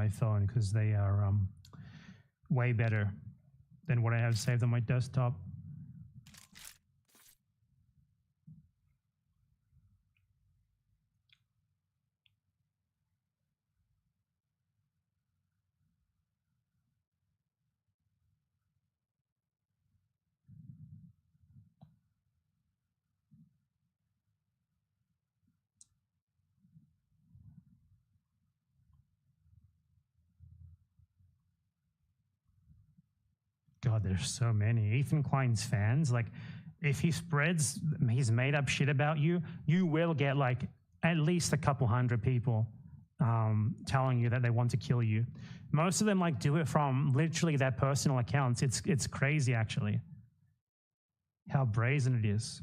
my phone because they are way better than what I have saved on my desktop. God, there's so many. Ethan Klein's fans, like, if he spreads his made-up shit about you, you will get, like, at least a couple hundred people telling you that they want to kill you. Most of them, like, do it from literally their personal accounts. It's crazy, actually, how brazen it is.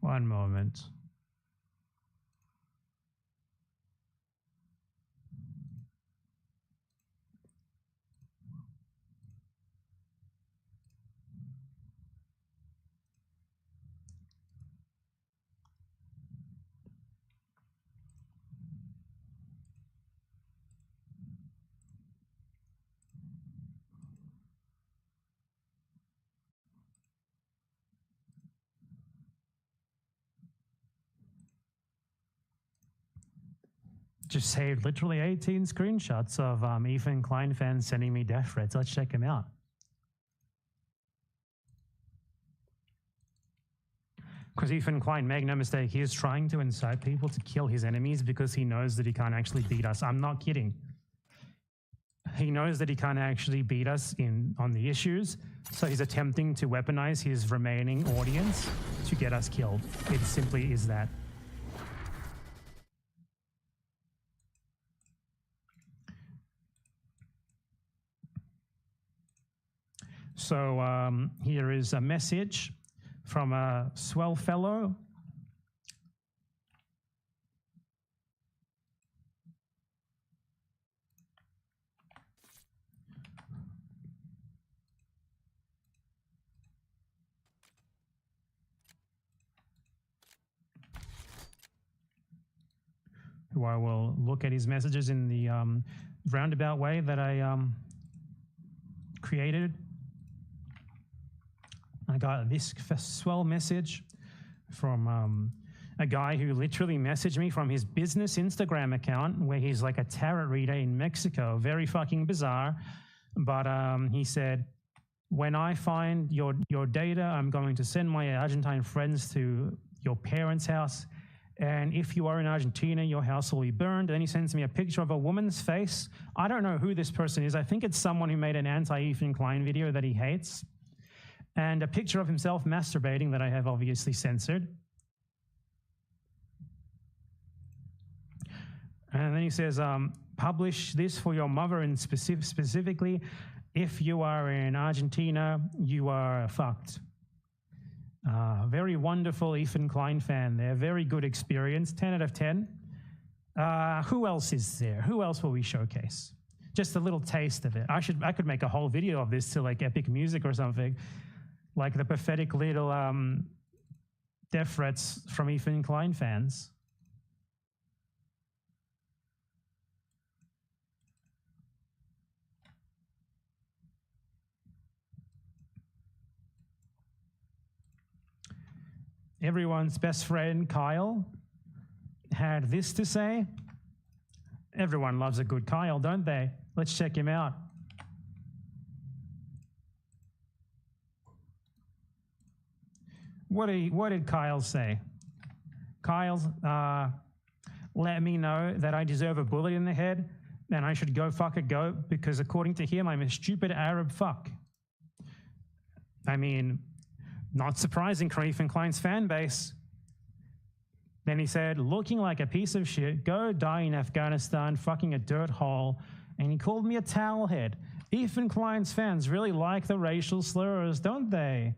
One moment. Just saved literally 18 screenshots of Ethan Klein fans sending me death threats. Let's check him out. Because Ethan Klein, make no mistake, he is trying to incite people to kill his enemies because he knows that he can't actually beat us. I'm not kidding. He knows that he can't actually beat us on the issues, so he's attempting to weaponize his remaining audience to get us killed. It simply is that. So here is a message from a swell fellow. Who I will look at his messages in the roundabout way that I created. I got this swell message from a guy who literally messaged me from his business Instagram account where he's like a tarot reader in Mexico. Very fucking bizarre. But he said, when I find your data, I'm going to send my Argentine friends to your parents' house. And if you are in Argentina, your house will be burned. And then he sends me a picture of a woman's face. I don't know who this person is. I think it's someone who made an anti-Ethan Klein video that he hates. And a picture of himself masturbating that I have obviously censored. And then he says, publish this for your mother, and specifically, if you are in Argentina, you are fucked. Very wonderful Ethan Klein fan there. Very good experience. 10 out of 10. Who else is there? Who else will we showcase? Just a little taste of it. I could make a whole video of this to like Epic Music or something. Like the pathetic little death threats from Ethan Klein fans. Everyone's best friend, Kyle, had this to say. Everyone loves a good Kyle, don't they? Let's check him out. What did Kyle say? Kyle's, let me know that I deserve a bullet in the head and I should go fuck a goat because according to him, I'm a stupid Arab fuck. I mean, not surprising for Ethan Klein's fan base. Then he said, looking like a piece of shit, go die in Afghanistan, fucking a dirt hole. And he called me a towel head. Ethan Klein's fans really like the racial slurs, don't they?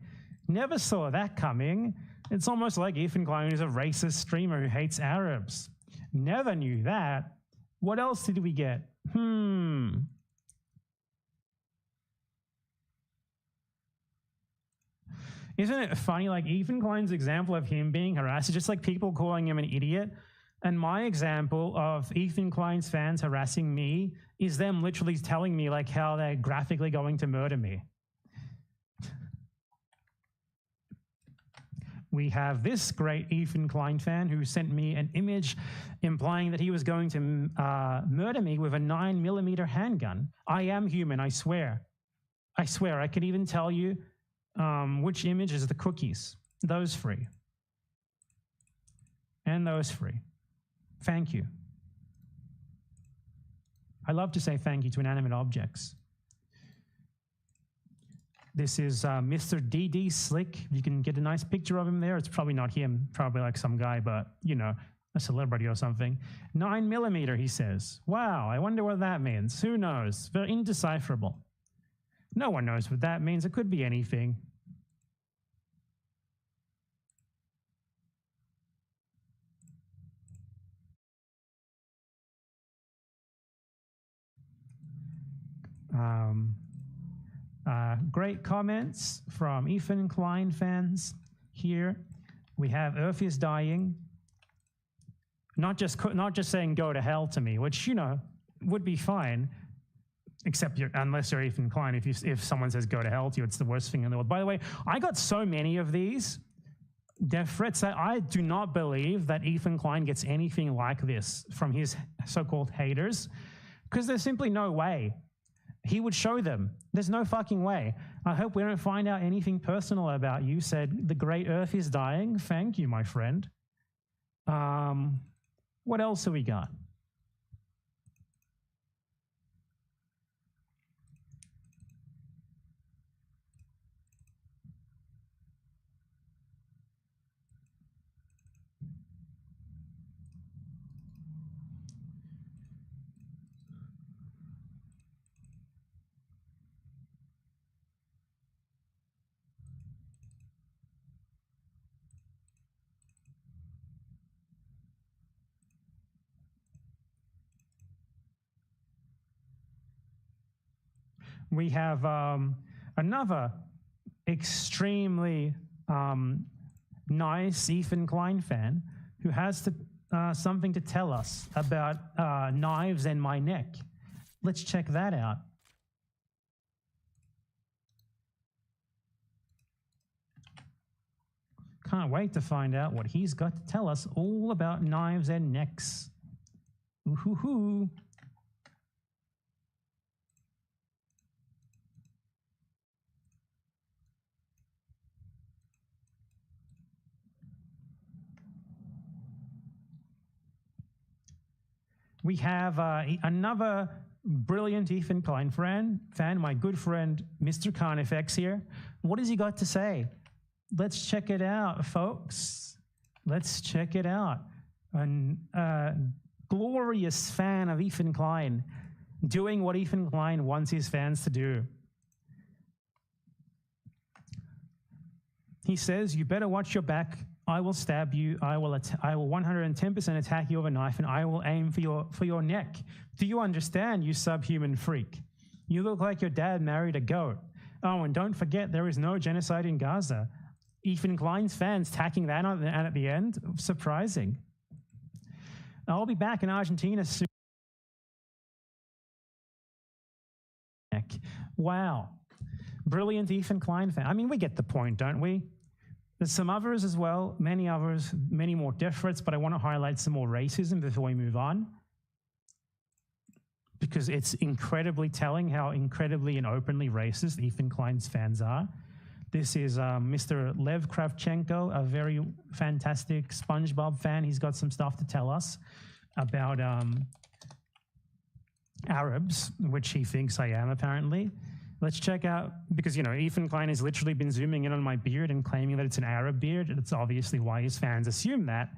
Never saw that coming. It's almost like Ethan Klein is a racist streamer who hates Arabs. Never knew that. What else did we get? Isn't it funny, like Ethan Klein's example of him being harassed is just like people calling him an idiot. And my example of Ethan Klein's fans harassing me is them literally telling me like how they're graphically going to murder me. We have this great Ethan Klein fan who sent me an image implying that he was going to murder me with a 9mm handgun. I am human, I swear. I swear, I can even tell you which image is the cookies. Those free. And those free. Thank you. I love to say thank you to inanimate objects. This is Mr. DD Slick. You can get a nice picture of him there. It's probably not him, probably like some guy, but you know, a celebrity or something. 9mm, he says. Wow, I wonder what that means. Who knows? Very indecipherable. No one knows what that means. It could be anything. Great comments from Ethan Klein fans here. We have Earth is dying. Not just saying go to hell to me, which, you know, would be fine, except unless you're Ethan Klein. If someone says go to hell to you, it's the worst thing in the world. By the way, I got so many of these death threats that I do not believe that Ethan Klein gets anything like this from his so-called haters, because there's simply no way he would show them. There's no fucking way. I hope we don't find out anything personal about you, said the great Earth is dying. Thank you, my friend. What else have we got? We have another extremely nice Ethan Klein fan who has something to tell us about knives and my neck. Let's check that out. Can't wait to find out what he's got to tell us all about knives and necks. Ooh-hoo-hoo. We have another brilliant Ethan Klein fan, my good friend, Mr. Carnifex here. What has he got to say? Let's check it out, folks. Let's check it out. A glorious fan of Ethan Klein, doing what Ethan Klein wants his fans to do. He says, you better watch your back. I will stab you. I will 110% attack you with a knife, and I will aim for your neck. Do you understand, you subhuman freak? You look like your dad married a goat. Oh, and don't forget, there is no genocide in Gaza. Ethan Klein's fans tacking that on and at the end. Surprising. I'll be back in Argentina soon. Wow. Brilliant Ethan Klein fan. I mean, we get the point, don't we? There's some others as well, many others, many more death threats, but I want to highlight some more racism before we move on, because it's incredibly telling how incredibly and openly racist Ethan Klein's fans are. This is Mr. Lev Kravchenko, a very fantastic SpongeBob fan. He's got some stuff to tell us about Arabs, which he thinks I am, apparently. Let's check out, because, you know, Ethan Klein has literally been zooming in on my beard and claiming that it's an Arab beard. That's obviously why his fans assume that.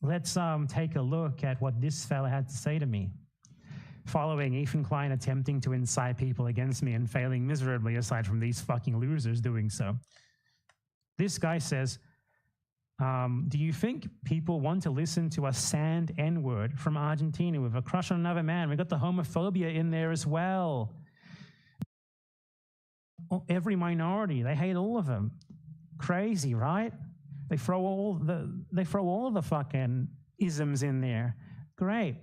Let's take a look at what this fella had to say to me, following Ethan Klein attempting to incite people against me and failing miserably, aside from these fucking losers doing so. This guy says, do you think people want to listen to a sand N-word from Argentina with a crush on another man? We got the homophobia in there as well. Every minority, they hate all of them. Crazy, right? They throw all the fucking isms in there. Great.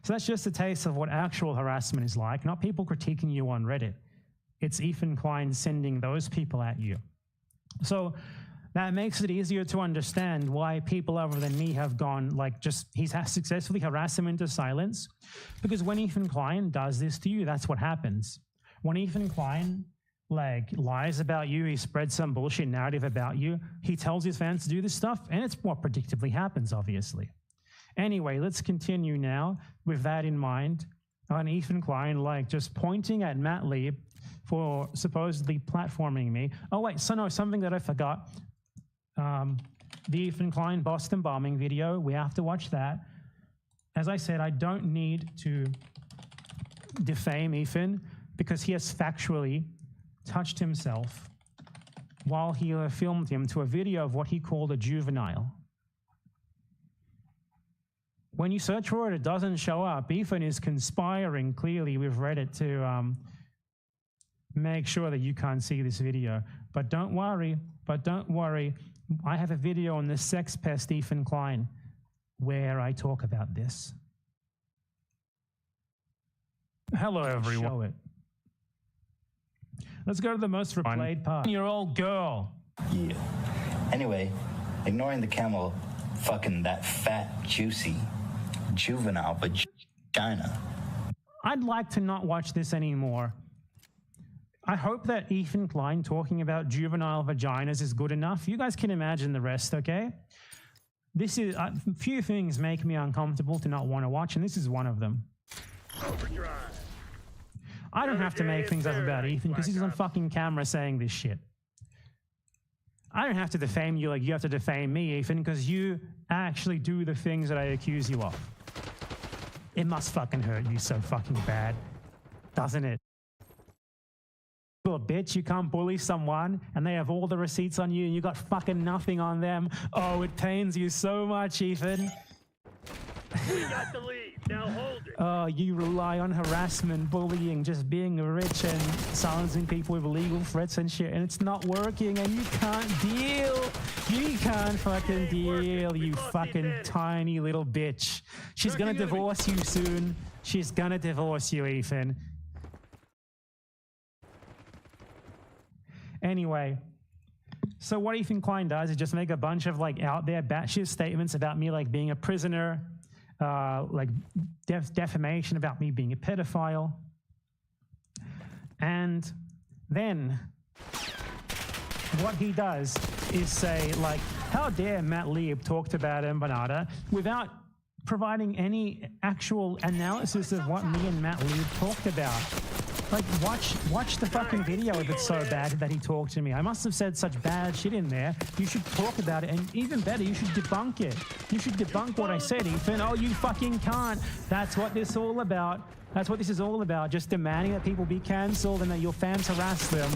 So that's just a taste of what actual harassment is like, not people critiquing you on Reddit. It's Ethan Klein sending those people at you. So that makes it easier to understand why people other than me have gone, like, just, he's successfully harassed him into silence. Because when Ethan Klein does this to you, that's what happens. When Ethan Klein, like, lies about you, he spreads some bullshit narrative about you, he tells his fans to do this stuff, and it's what predictably happens, obviously. Anyway, let's continue now with that in mind. On Ethan Klein, like, just pointing at Matt Lieb for supposedly platforming me. Oh, wait, so no, something that I forgot. The Ethan Klein Boston bombing video, we have to watch that. As I said, I don't need to defame Ethan because he has factually touched himself while he filmed him to a video of what he called a juvenile. When you search for it, it doesn't show up. Ethan is conspiring clearly with Reddit to make sure that you can't see this video. But don't worry, I have a video on the sex pest Ethan Klein where I talk about this. Hello, everyone. Show it. Let's go to the most replayed part. Your old girl. Yeah. Anyway, ignoring the camel, fucking that fat, juicy, juvenile vagina. I'd like to not watch this anymore. I hope that Ethan Klein talking about juvenile vaginas is good enough. You guys can imagine the rest, okay? This is a few things make me uncomfortable to not want to watch, and this is one of them. Overdrive. I don't have to make things up about Ethan because he's on fucking camera saying this shit. I don't have to defame you like you have to defame me, Ethan, because you actually do the things that I accuse you of. It must fucking hurt you so fucking bad, doesn't it? Little bitch, you can't bully someone and they have all the receipts on you and you got fucking nothing on them. Oh, it pains you so much, Ethan. We got the lead. Now hold it. Oh, you rely on harassment, bullying, just being rich and silencing people with illegal threats and shit, and it's not working, and you can't deal. You can't fucking deal, you fucking tiny little bitch. She's gonna divorce you soon. She's gonna divorce you, Ethan. Anyway, so what Ethan Klein does is just make a bunch of like out there batshit statements about me like being a prisoner, like defamation about me being a pedophile. And then what he does is say like, how dare Matt Lieb talked about Empanada without providing any actual analysis of what me and Matt Lieb talked about. Like, watch the fucking video if it's so bad that he talked to me. I must have said such bad shit in there. You should talk about it, and even better, you should debunk it. You should debunk what I said, Ethan. Oh, you fucking can't. That's what this is all about. That's what this is all about. Just demanding that people be cancelled and that your fans harass them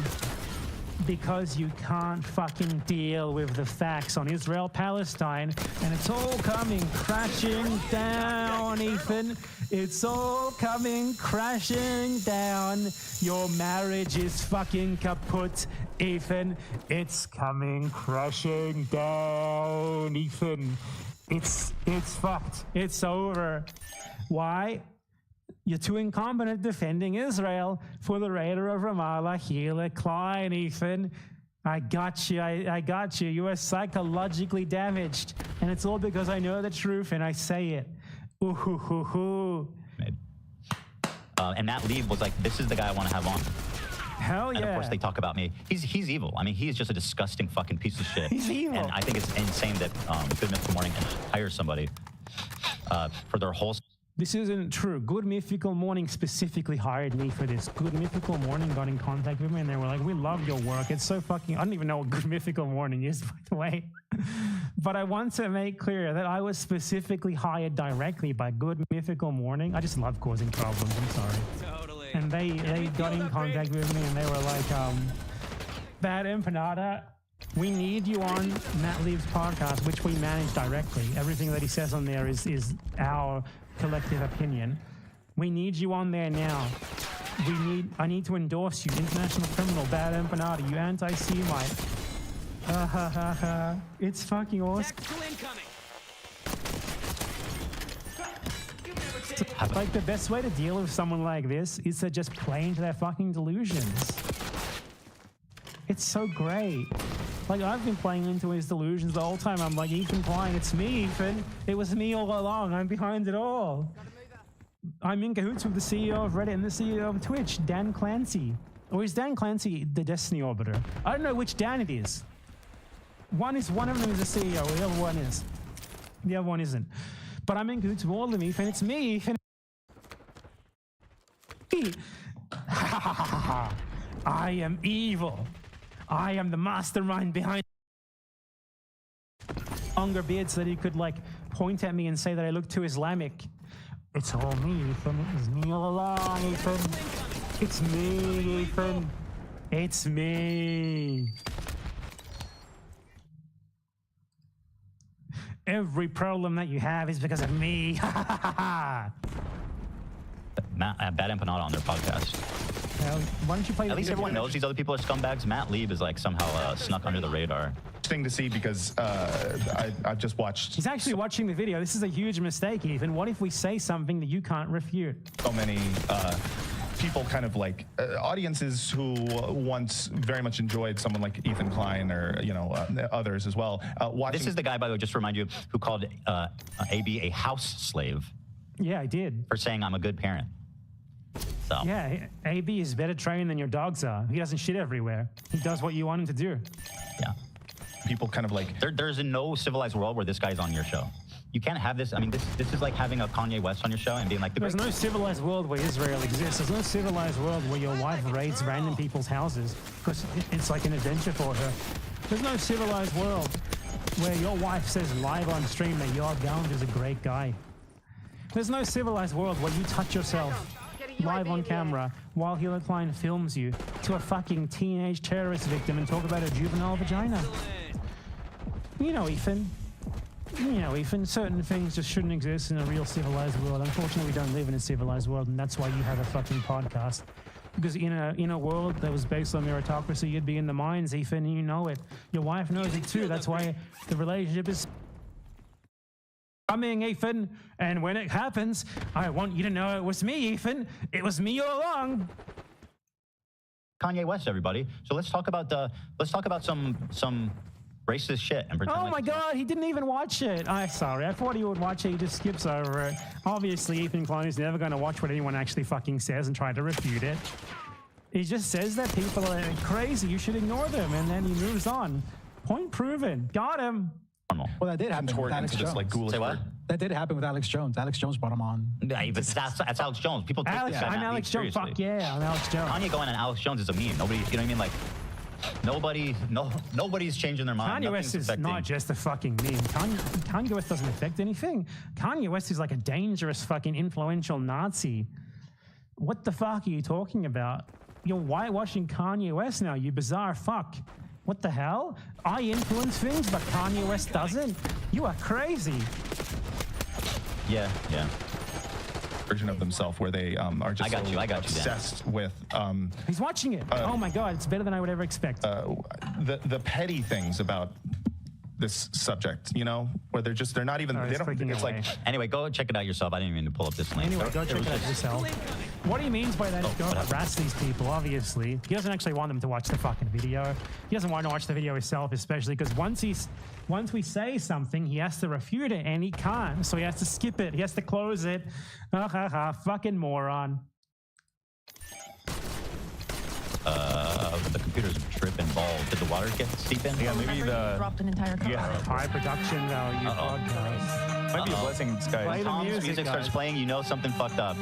because you can't fucking deal with the facts on Israel-Palestine, and it's all coming crashing down, Ethan. It's all coming crashing down. Your marriage is fucking kaput, Ethan. It's coming crashing down, Ethan. It's fucked. It's over. Why? You're too incompetent defending Israel for the raider of Ramallah, Hila Klein, Ethan. I got you. I got you. You are psychologically damaged. And it's all because I know the truth and I say it. Ooh, hoo, hoo, hoo. And Matt Lieb was like, this is the guy I want to have on. Hell yeah. And of course they talk about me. He's evil. I mean, he's just a disgusting fucking piece of shit. He's evil. And I think it's insane that Good Mythical Morning can hire somebody for their whole... This isn't true. Good Mythical Morning specifically hired me for this. Good Mythical Morning got in contact with me and they were like, we love your work. It's so fucking... I don't even know what Good Mythical Morning is, by the way. But I want to make clear that I was specifically hired directly by Good Mythical Morning. I just love causing problems. I'm sorry. Totally. And they got in contact with me and they were like, that empanada, We need you on Matt Leaves podcast, which we manage directly. Everything that he says on there is our collective opinion. We need you on there now. I need to endorse you, international criminal, bad empanada, you anti-Semite. It's fucking awesome. Like, the best way to deal with someone like this is to just play into their fucking delusions. It's so great. Like, I've been playing into his delusions the whole time. I'm like, Ethan Klein, it's me, Ethan. It was me all along. I'm behind it all. I'm in cahoots with the CEO of Reddit and the CEO of Twitch, Dan Clancy. Or is Dan Clancy the Destiny Orbiter? I don't know which Dan it is. One of them is the CEO, the other one is. The other one isn't. But I'm in cahoots with all of them, Ethan. It's me, Ethan. I am evil. I am the mastermind behind longer beard so that he could, like, point at me and say that I look too Islamic. It's all me, Ethan. It's me all along, Ethan. It's me, Ethan. It's me. Every problem that you have is because of me. Matt, Bad Empanada on their podcast. Why don't you play? At least everyone knows these other people are scumbags. Matt Lieb is like somehow snuck under the radar. Thing to see because I've just watched. He's actually watching the video. This is a huge mistake, Ethan. What if we say something that you can't refute? So many people, kind of like audiences who once very much enjoyed someone like Ethan Klein or others as well. Watching. This is the guy, by the way, just to remind you, who called AB a house slave. Yeah, I did. For saying I'm a good parent. So. Yeah, AB is better trained than your dogs are. He doesn't shit everywhere. He does what you want him to do. Yeah. People kind of like... There's no civilized world where this guy's on your show. You can't have this. I mean, this is like having a Kanye West on your show and being like... There's no civilized world where Israel exists. There's no civilized world where your wife raids random people's houses because it's like an adventure for her. There's no civilized world where your wife says live on stream that your Gaunt is a great guy. There's no civilized world where you touch yourself live on camera while Hilo Klein films you to a fucking teenage terrorist victim and talk about a juvenile vagina. You know, Ethan, certain things just shouldn't exist in a real civilized world. Unfortunately, we don't live in a civilized world, and that's why you have a fucking podcast. Because in a world that was based on meritocracy, you'd be in the mines, Ethan, and you know it. Your wife knows it too. That's why the relationship is coming, Ethan. And when it happens, I want you to know it was me, Ethan. It was me all along. Kanye West, everybody. So let's talk about some racist shit and pretend. Oh my God, he didn't even watch it. I'm sorry, I thought he would watch it. He just skips over it. Obviously, Ethan Klein is never going to watch what anyone actually fucking says and try to refute it. He just says that people are crazy. You should ignore them, and then he moves on. Point proven. Got him. Well, that did happen with Alex Jones. Like Say what? That did happen with Alex Jones. Alex Jones brought him on. Yeah, but that's Alex Jones. People take Alex, this guy I'm Alex Jones. Fuck yeah, I'm Alex Jones. Kanye going on Alex Jones is a meme. Nobody, you know what I mean? Like, nobody's changing their mind. Kanye West is not just a fucking meme. Kanye West doesn't affect anything. Kanye West is like a dangerous fucking influential Nazi. What the fuck are you talking about? You're whitewashing Kanye West now, you bizarre fuck. What the hell? I influence things, but Kanye West doesn't? You are crazy. Yeah. Version of themselves where they are just obsessed with. He's watching it. Oh my God, it's better than I would ever expect. The petty things about this subject, where they're not even. They don't. It's like. Anyway, go check it out yourself. I didn't even mean to pull up this link. Anyway, go check it out yourself. What he means by that is don't harass these people, obviously. He doesn't actually want them to watch the fucking video. He doesn't want to watch the video himself, especially because once we say something, he has to refute it, and he can't. So he has to skip it. He has to close it. Fucking moron. The computer's tripping balls. Did the water get seep in? Yeah, maybe dropped an entire car. High production value podcast. Might be a blessing, Sky. Play the Tom's music starts playing, you know something fucked up.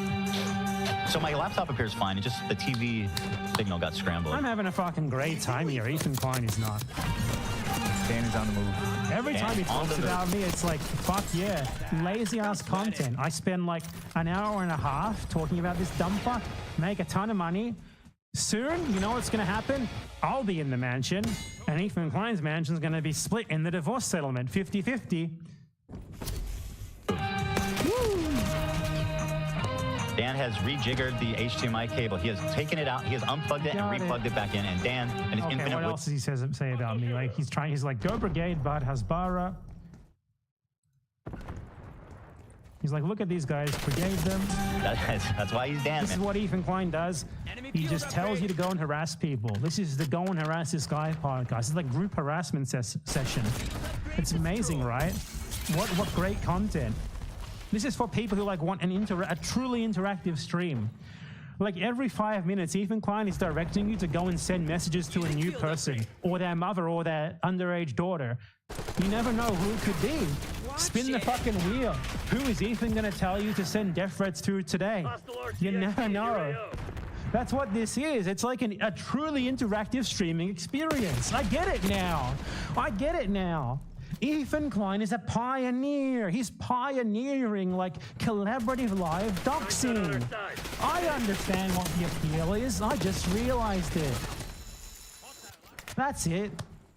So my laptop appears fine. It just the TV signal got scrambled. I'm having a fucking great time here. Ethan Klein is not. Danny's on the move. Every time he talks about me, it's like, fuck yeah, lazy ass content. I spend like an hour and a half talking about this dumb fuck, make a ton of money, Soon, you know what's going to happen? I'll be in the mansion, and Ethan Klein's mansion is going to be split in the divorce settlement, 50-50. Dan has rejiggered the HDMI cable. He has taken it out. He has unplugged it and replugged it back in. And Dan and his Okay, infinite. what else does he say about me? Like he's like, go brigade, but Hasbara. He's like, look at these guys, brigade them. That's why he's Dan. This is what Ethan Klein does. He just tells you to go and harass people. This is the Go and Harass This Guy podcast. It's like group harassment session. It's amazing, right? What great content. This is for people who like want a truly interactive stream. Like every 5 minutes, Ethan Klein is directing you to go and send messages to a new person or their mother or their underage daughter. You never know who it could be. Spin the fucking wheel. Who is Ethan going to tell you to send death threats to today? You never know. That's what this is. It's like a truly interactive streaming experience. I get it now. I get it now. Ethan Klein is a pioneer. He's pioneering like collaborative live doxing. I understand what the appeal is. I just realized it. That's it.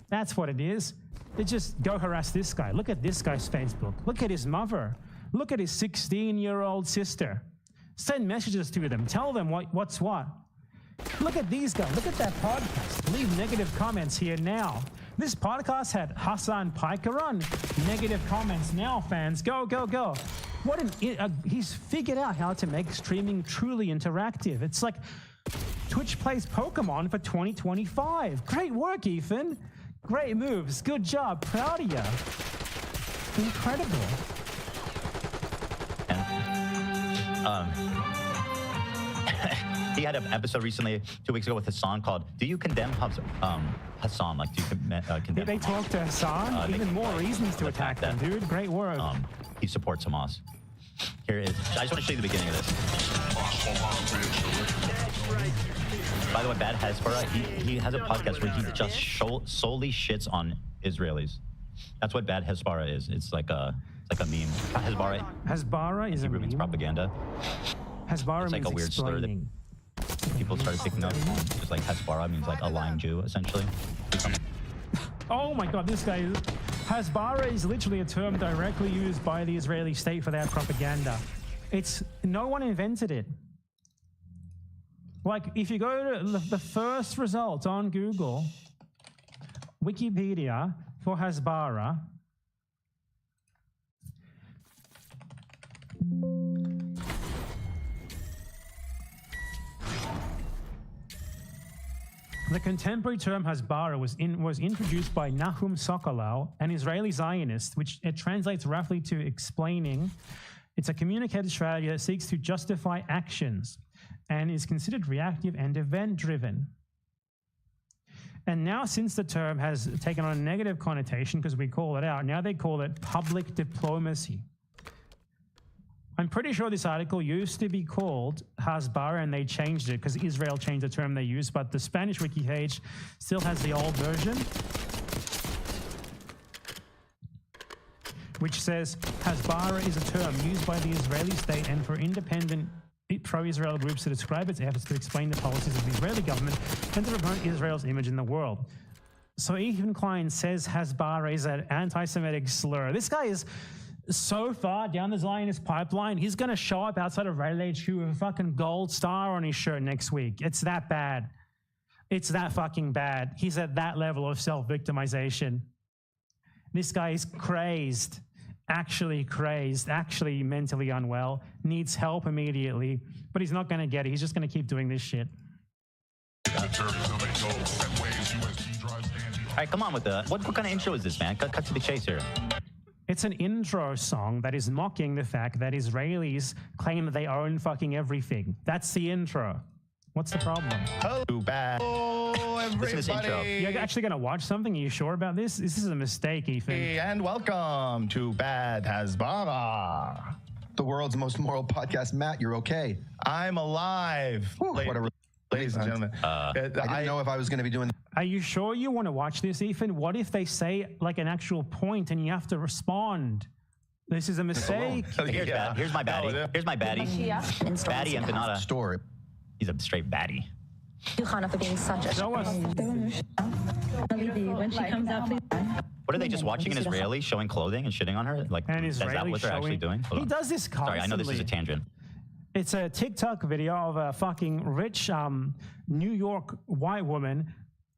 That's what it is. It's just go harass this guy. Look at this guy's Facebook. Look at his mother. Look at his 16-year-old sister. Send messages to them. Tell them what's what. Look at these guys. Look at that podcast. Leave negative comments here now. This podcast had Hassan Piker on. Negative comments now, fans. Go, go, go. He's figured out how to make streaming truly interactive. It's like Twitch plays Pokemon for 2025. Great work, Ethan. Great moves. Good job. Proud of you. Incredible. He had an episode recently, 2 weeks ago, with Hassan called "Do You Condemn Hassan?" Like, do you condemn? They talk to Hassan. Even more reasons to attack them, dude. Great work. He supports Hamas. Here it is. I just want to show you the beginning of this. By the way, Bad Hezbollah, he has a podcast where he just solely shits on Israelis. That's what Bad Hezbollah is. It's like a meme. Hezbollah is a meme. Means propaganda. Hezbollah it's like means a weird explaining. slur that people started picking up. Just like Hezbollah means like a lying Jew, essentially. Oh my God, this guy. Hezbollah is literally a term directly used by the Israeli state for their propaganda. No one invented it. Like, if you go to the first result on Google, Wikipedia for Hasbara, the contemporary term Hasbara was introduced by Nahum Sokolov, an Israeli Zionist, which it translates roughly to explaining. It's a communicated strategy that seeks to justify actions and is considered reactive and event-driven. And now, since the term has taken on a negative connotation because we call it out, now they call it public diplomacy. I'm pretty sure this article used to be called Hasbara and they changed it because Israel changed the term they use, but the Spanish wiki page still has the old version, which says Hasbara is a term used by the Israeli state and for independent pro-Israel groups to describe its efforts to explain the policies of the Israeli government and to promote Israel's image in the world. So Ethan Klein says Hasbara is an anti-Semitic slur. This guy is so far down the Zionist pipeline, he's going to show up outside of Reddit HQ with a fucking gold star on his shirt next week. It's that bad. It's that fucking bad. He's at that level of self-victimization. This guy is crazed, actually mentally unwell, needs help immediately, but he's not going to get it. He's just going to keep doing this shit. All right, come on with the... What kind of intro is this, man? Cut to the chase here. It's an intro song that is mocking the fact that Israelis claim that they own fucking everything. That's the intro. What's the problem? Too bad. Oh, everybody. Listen to this intro. You're actually going to watch something? Are you sure about this? This is a mistake, Ethan. Hey, and welcome to Bad Hasbara. The world's most moral podcast. Matt, you're okay. I'm alive. Whew, what a ladies and gentlemen. I didn't know if I was going to be doing. Are you sure you want to watch this, Ethan? What if they say like an actual point and you have to respond? This is a mistake. Here's my baddie. Here's my baddie. Baddie Empanada. Story. He's a straight baddie. you, Hannah, for being such a... When she comes out, please. What are they just watching an Israeli showing clothing and shitting on her? Like, is that what they're actually doing? Hold He on. does this constantly. Sorry, I know this is a tangent. It's a TikTok video of a fucking rich New York white woman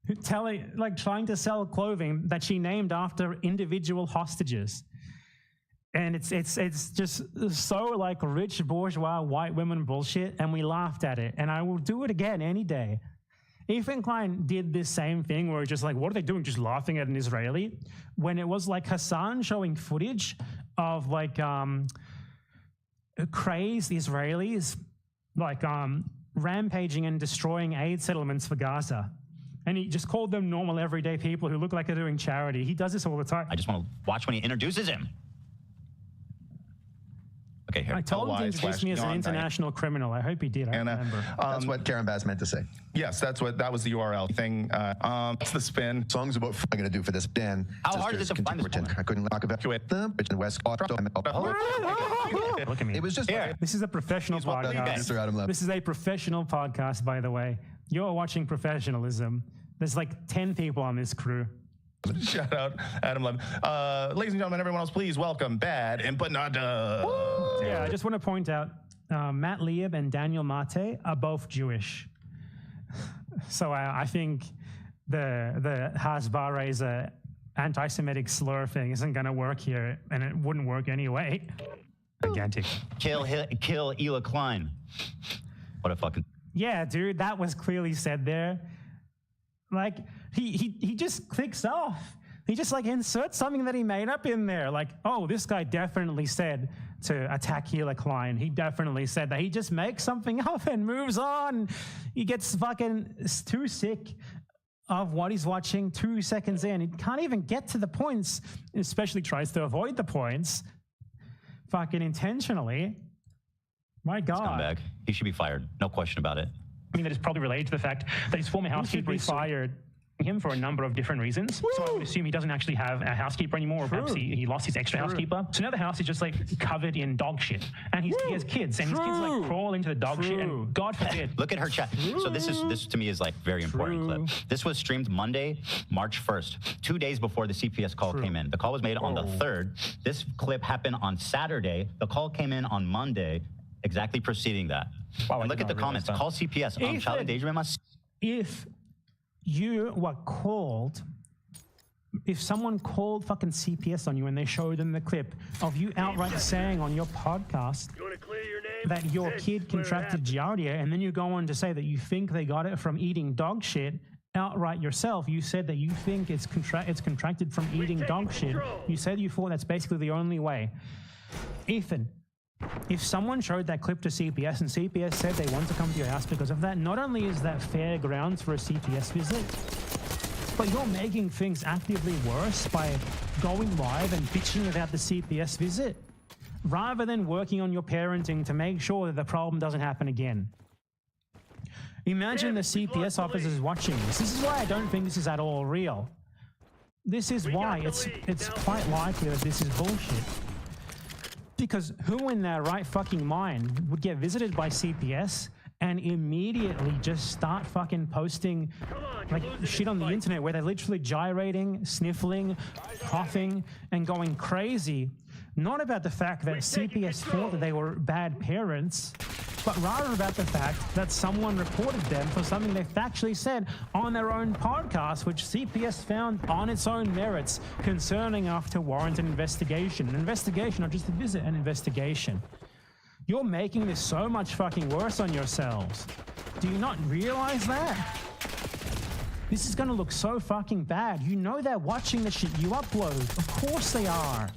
who trying to sell clothing that she named after individual hostages. And it's just so like rich bourgeois white women bullshit, and we laughed at it. And I will do it again any day. Ethan Klein did this same thing where just like, what are they doing? Just laughing at an Israeli, when it was like Hassan showing footage of like crazed Israelis like rampaging and destroying aid settlements for Gaza. And he just called them normal everyday people who look like they're doing charity. He does this all the time. I just want to watch when he introduces him. Okay, here. I told him to introduce me as an international criminal. I hope he did. I remember. That's what Karen Bass meant to say. Yes, that was the URL thing. That's the spin. Songs about I'm going to do for this, Dan. How hard is it to find this woman? I couldn't knock about them, which in West Coast. Look at me. It was just here. This is a professional podcast. This is a professional podcast, by the way. You're watching professionalism. There's like 10 people on this crew. Shout out Adam Levin. Ladies and gentlemen, everyone else, please welcome Bad Empanada. Yeah, I just want to point out Matt Lieb and Daniel Mate are both Jewish. So I think the Hasbara anti-Semitic slur thing isn't going to work here, and it wouldn't work anyway. Gigantic. Kill Ela Klein. What a fucking... Yeah, dude, that was clearly said there. Like, he just clicks off. He just like inserts something that he made up in there. Like, oh, this guy definitely said to attack Hila Klein. He definitely said that. He just makes something up and moves on. He gets fucking too sick of what he's watching 2 seconds in. He can't even get to the points, especially tries to avoid the points fucking intentionally. My God. Scumbag. He should be fired. No question about it. I mean, that is probably related to the fact that his former housekeeper is fired him for a number of different reasons. Woo! So I would assume he doesn't actually have a housekeeper anymore, or perhaps he lost his extra housekeeper. So now the house is just like covered in dog shit. And he has kids, and his kids like crawl into the dog shit, and God forbid. Look at her chat. So this to me is like very important clip. This was streamed Monday, March 1st, 2 days before the CPS call came in. The call was made on the 3rd. This clip happened on Saturday. The call came in on Monday, exactly preceding that. Wow, and look at the comments. Call CPS. If you were called, if someone called fucking CPS on you and they showed them the clip of you outright saying on your podcast that your kid contracted Giardia, and then you go on to say that you think they got it from eating dog shit outright yourself, you said that you think it's contracted from eating dog shit. You said you thought that's basically the only way. Ethan, if someone showed that clip to CPS and CPS said they want to come to your house because of that, not only is that fair grounds for a CPS visit, but you're making things actively worse by going live and bitching about the CPS visit, rather than working on your parenting to make sure that the problem doesn't happen again. Imagine the CPS officers watching this. This is why I don't think this is at all real. This is why it's quite likely that this is bullshit. Because who in their right fucking mind would get visited by CPS and immediately just start fucking posting like shit on the internet where they're literally gyrating, sniffling, coughing, and going crazy? Not about the fact that CPS thought that they were bad parents, but rather about the fact that someone reported them for something they factually said on their own podcast, which CPS found on its own merits concerning enough to warrant an investigation. An investigation, not just a visit, an investigation. You're making this so much fucking worse on yourselves. Do you not realize that? This is gonna look so fucking bad. You know they're watching the shit you upload. Of course they are.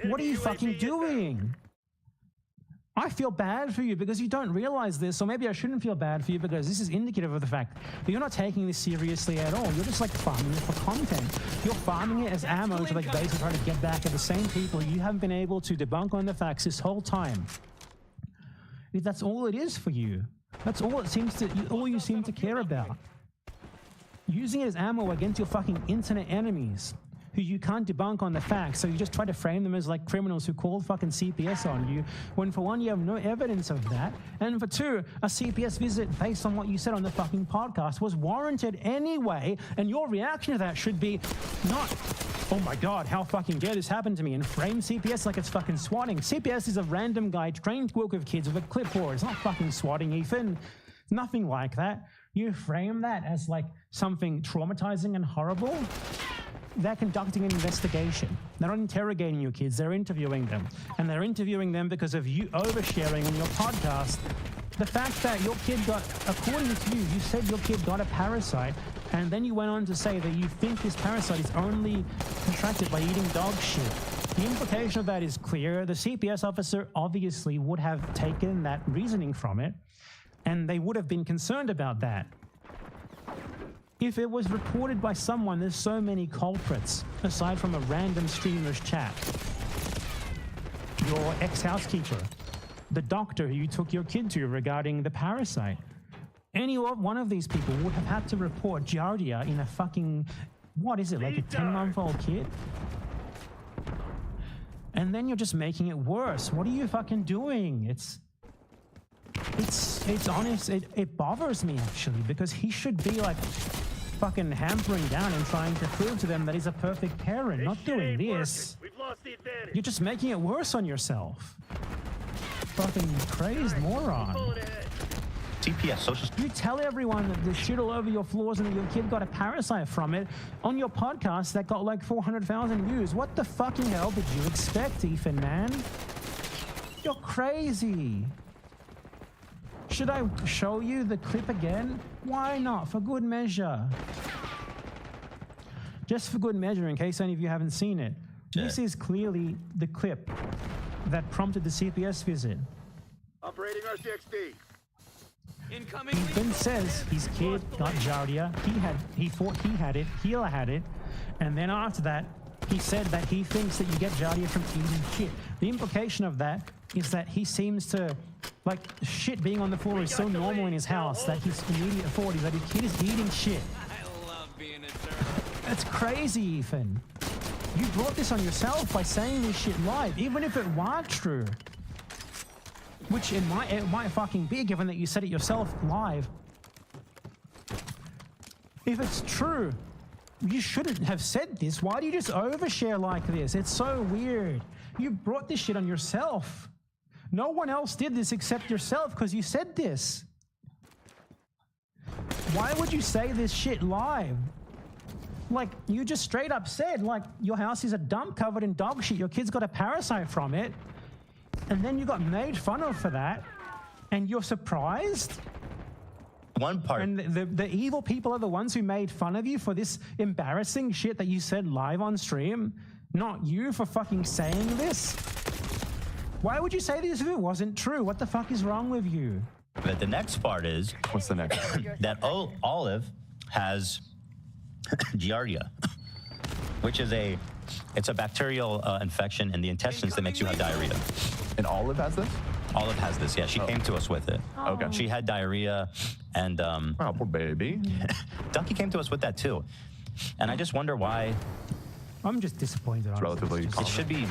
What are you fucking doing? I feel bad for you because you don't realize this, or maybe I shouldn't feel bad for you because this is indicative of the fact that you're not taking this seriously at all. You're just like farming it for content. You're farming it as ammo to like basically try to get back at the same people you haven't been able to debunk on the facts this whole time. That's all it is for you. That's all it seems to, all you seem to care about. Using it as ammo against your fucking internet enemies. who you can't debunk on the facts. So you just try to frame them as like criminals who called fucking CPS on you, when for one, you have no evidence of that. And for two, a CPS visit based on what you said on the fucking podcast was warranted anyway. And your reaction to that should be not, oh my God, how fucking dare this happen to me, and frame CPS like it's fucking swatting. CPS is a random guy trained to work with kids with a clipboard. It's not fucking swatting, Ethan. Nothing like that. You frame that as like something traumatizing and horrible. They're conducting an investigation. They're not interrogating your kids, they're interviewing them. And they're interviewing them because of you oversharing on your podcast. The fact that your kid got, according to you, you said your kid got a parasite, and then you went on to say that you think this parasite is only contracted by eating dog shit. The implication of that is clear. The CPS officer obviously would have taken that reasoning from it, and they would have been concerned about that. If it was reported by someone, there's so many culprits, aside from a random streamer's chat. Your ex-housekeeper, the doctor who you took your kid to regarding the parasite. Any one of these people would have had to report Giardia in a fucking, what is it, like a 10-month-old kid? And then you're just making it worse. What are you fucking doing? It's honest, it bothers me actually, because he should be like fucking hampering down and trying to prove to them that he's a perfect parent, not doing this. We've lost the advantage. You're just making it worse on yourself. Fucking crazed moron. TPS, social... You tell everyone that there's shit all over your floors and that your kid got a parasite from it on your podcast that got like 400,000 views. What the fucking hell did you expect, Ethan, man? You're crazy. Should I show you the clip again? Why not? For good measure. Just for good measure, in case any of you haven't seen it. Yeah. This is clearly the clip that prompted the CPS visit. Operating RCXD. Incoming. Ethan says his kid got Giardia. He thought he had it. Healer had it. And then after that, he said that he thinks that you get Giardia from eating shit. The implication of that is that he seems to, like, shit being on the floor is so normal in his house that his immediate thought is that his kid is eating shit. I love being a turtle. That's crazy, Ethan. You brought this on yourself by saying this shit live, even if it weren't true. Which it might fucking be, given that you said it yourself live. If it's true, you shouldn't have said this. Why do you just overshare like this? It's so weird. You brought this shit on yourself. No one else did this except yourself because you said this. Why would you say this shit live? Like, you just straight up said, like, your house is a dump covered in dog shit. Your kid's got a parasite from it. And then you got made fun of for that. And you're surprised? One part. And the evil people are the ones who made fun of you for this embarrassing shit that you said live on stream. Not you for fucking saying this. Why would you say this if it wasn't true? What the fuck is wrong with you? But the next part is... What's the next? that Olive has Giardia, which is it's a bacterial infection in the intestines that makes you have diarrhea. And Olive has this? Olive has this, yeah. She came to us with it. Okay. She had diarrhea, and... oh, poor baby. Ducky came to us with that, too. And I just wonder why... I'm just disappointed. It's relatively It should be...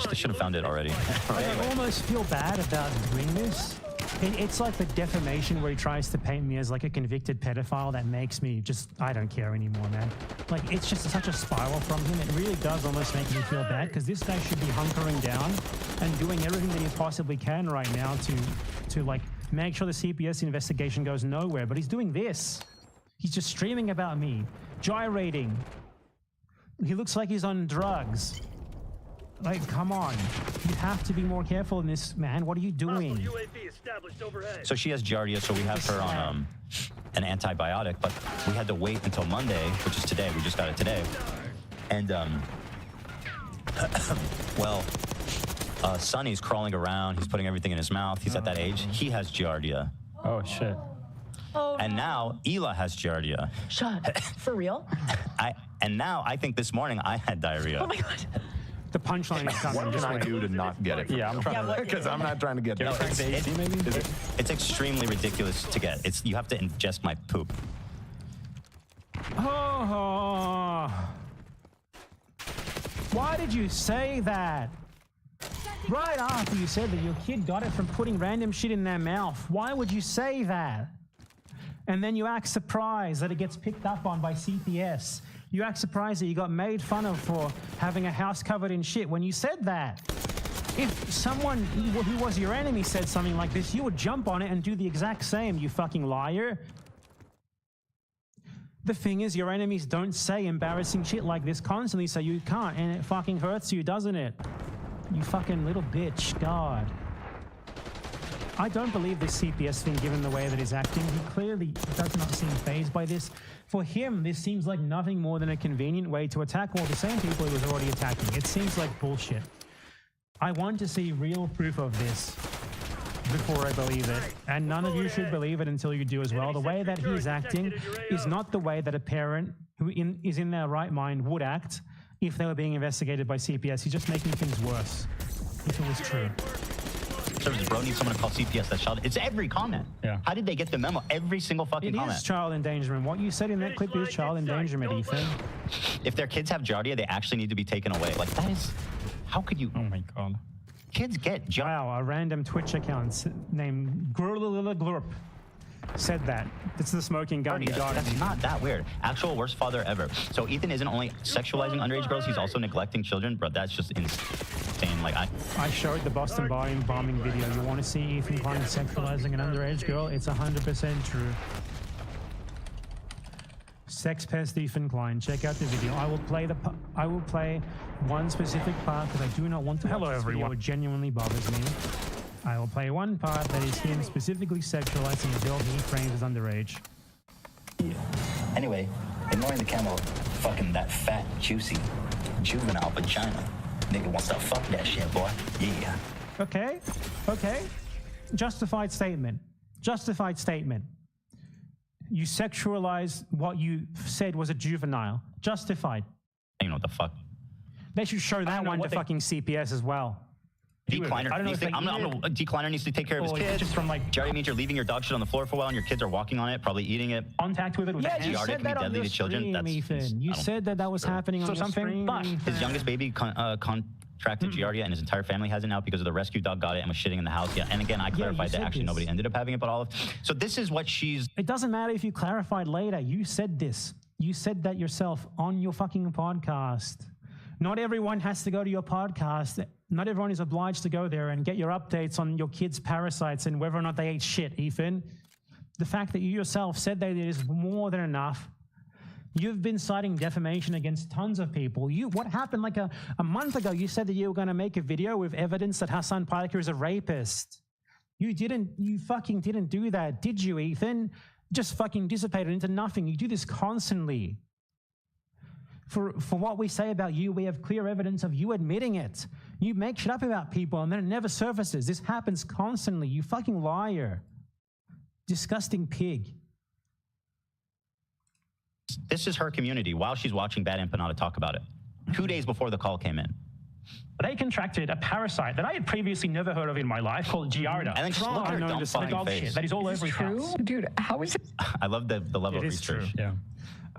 They should have found it already. I almost feel bad about doing this. It's like the defamation where he tries to paint me as like a convicted pedophile that makes me just, I don't care anymore, man. Like, it's just such a spiral from him. It really does almost make me feel bad because this guy should be hunkering down and doing everything that he possibly can right now to like make sure the CPS investigation goes nowhere. But he's doing this. He's just streaming about me, gyrating. He looks like he's on drugs. Like, come on. You have to be more careful in this, man. What are you doing? UAV established overhead. So she has Giardia, so we have her on an antibiotic, but we had to wait until Monday, which is today. We just got it today. And, well, Sonny's crawling around. He's putting everything in his mouth. He's at that age. He has Giardia. Oh, shit. Oh, And now Ela has Giardia. shut. For real? And now I think this morning I had diarrhea. Oh my God. The punchline is coming. What can I do to not get it? Yeah, I'm trying to... Because I'm not trying to get it. It's extremely ridiculous to get. You have to ingest my poop. Oh. Why did you say that? Right after you said that your kid got it from putting random shit in their mouth. Why would you say that? And then you act surprised that it gets picked up on by CPS. You act surprised that you got made fun of for having a house covered in shit when you said that. If someone who was your enemy said something like this, you would jump on it and do the exact same, you fucking liar. The thing is, your enemies don't say embarrassing shit like this constantly, so you can't, and it fucking hurts you, doesn't it? You fucking little bitch, God. I don't believe this CPS thing, given the way that he's acting. He clearly does not seem fazed by this. For him, this seems like nothing more than a convenient way to attack all the same people he was already attacking. It seems like bullshit. I want to see real proof of this before I believe it. And none of you should believe it until you do as well. The way that he is acting is not the way that a parent who is in their right mind would act if they were being investigated by CPS. He's just making things worse, if it was true. Services, bro, needs someone to call CPS. That's child. It's every comment. Yeah. How did they get the memo? Every single fucking comment. It is child endangerment. What you said in that clip is child endangerment, Ethan. If their kids have Giardia, they actually need to be taken away. Like, that is... How could you... Oh my God. Kids get... Wow, a random Twitch account named Glurp said that. It's the smoking gun you got. That's not that weird. Actual worst father ever. So Ethan isn't only sexualizing underage girls, he's also neglecting children. Bro, that's just insane. Like, I showed the Boston bombing video. You want to see Ethan Klein sexualizing an underage girl? It's 100% true. Sex pest Ethan Klein. Check out the video. I will play one specific part because I do not want to. Hello, everyone. It genuinely bothers me. I will play one part that is him specifically sexualizing a girl he frames as underage. Anyway, ignoring the camel, fucking that fat, juicy, juvenile vagina. Nigga wants to fuck that shit, boy. Yeah. Okay. Justified statement. Justified statement. You sexualized what you said was a juvenile. Justified. You know what the fuck? They should show that one to fucking CPS as well. Decliner needs to take care of his kids. Just from like, Giardia means you're leaving your dog shit on the floor for a while and your kids are walking on it, probably eating it. Contact with it. Yeah, you said that on your stream, Ethan. You said that was happening on your stream. But his youngest baby contracted Giardia and his entire family has it now because of the rescue dog got it and was shitting in the house. Yeah, and again, I clarified that actually nobody ended up having it but Olive. So this is what she's... It doesn't matter if you clarified later. You said this. You said that yourself on your fucking podcast. Not everyone has to go to your podcast. Not everyone is obliged to go there and get your updates on your kids' parasites and whether or not they ate shit, Ethan. The fact that you yourself said that is more than enough. You've been citing defamation against tons of people. What happened like a month ago? You said that you were going to make a video with evidence that Hassan Piker is a rapist. You fucking didn't do that, did you, Ethan? Just fucking dissipated into nothing. You do this constantly. For what we say about you, we have clear evidence of you admitting it. You make shit up about people and then it never surfaces. This happens constantly. You fucking liar. Disgusting pig. This is her community while she's watching Bad Empanada talk about it. 2 days before the call came in. They contracted a parasite that I had previously never heard of in my life called Giardia. And then just look at her dumb fucking face. That is all over his house. Dude, how is it? I love the level of research. True. Yeah.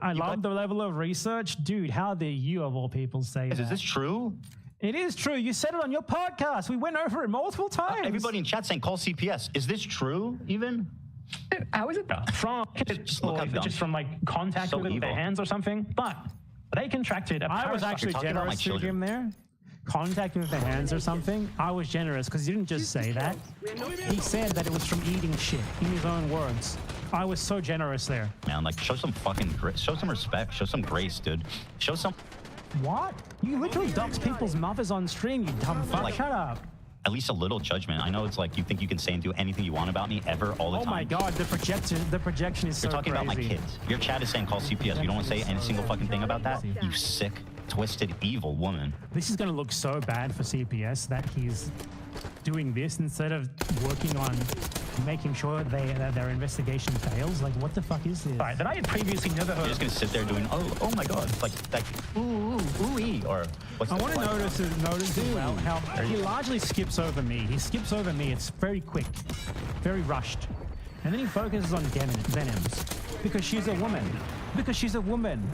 I love the level of research. Dude, how dare you of all people say that? Is this true? It is true. You said it on your podcast. We went over it multiple times. Everybody in chat saying call CPS. Is this true even? How is it? Just from like contact with their hands or something. But they contracted a parasite. I was actually generous to him there. Contact with the hands or something. I was generous because he didn't just say that. He said that it was from eating shit in his own words. I was so generous there. Man, like, show some fucking show some respect, show some grace, dude. Show some... What? You literally dox people's mothers on stream, you dumb fuck. Like, shut up. At least a little judgment. I know it's like you think you can say and do anything you want about me ever, all the time. Oh my God, the projection is so You're talking crazy. about my kids. Your chat is saying call CPS. You don't want to say any single fucking thing about that? You sick, twisted, evil woman. This is going to look so bad for CPS that he's doing this instead of working on making sure that their investigation fails. Like, what the fuck is this? Right, that I had previously never heard. You're just gonna sit there doing, oh my God, like ooh-ee, or what's I want to notice as well how he largely skips over me. He skips over me. It's very quick, very rushed, and then he focuses on Venoms because she's a woman. Because she's a woman.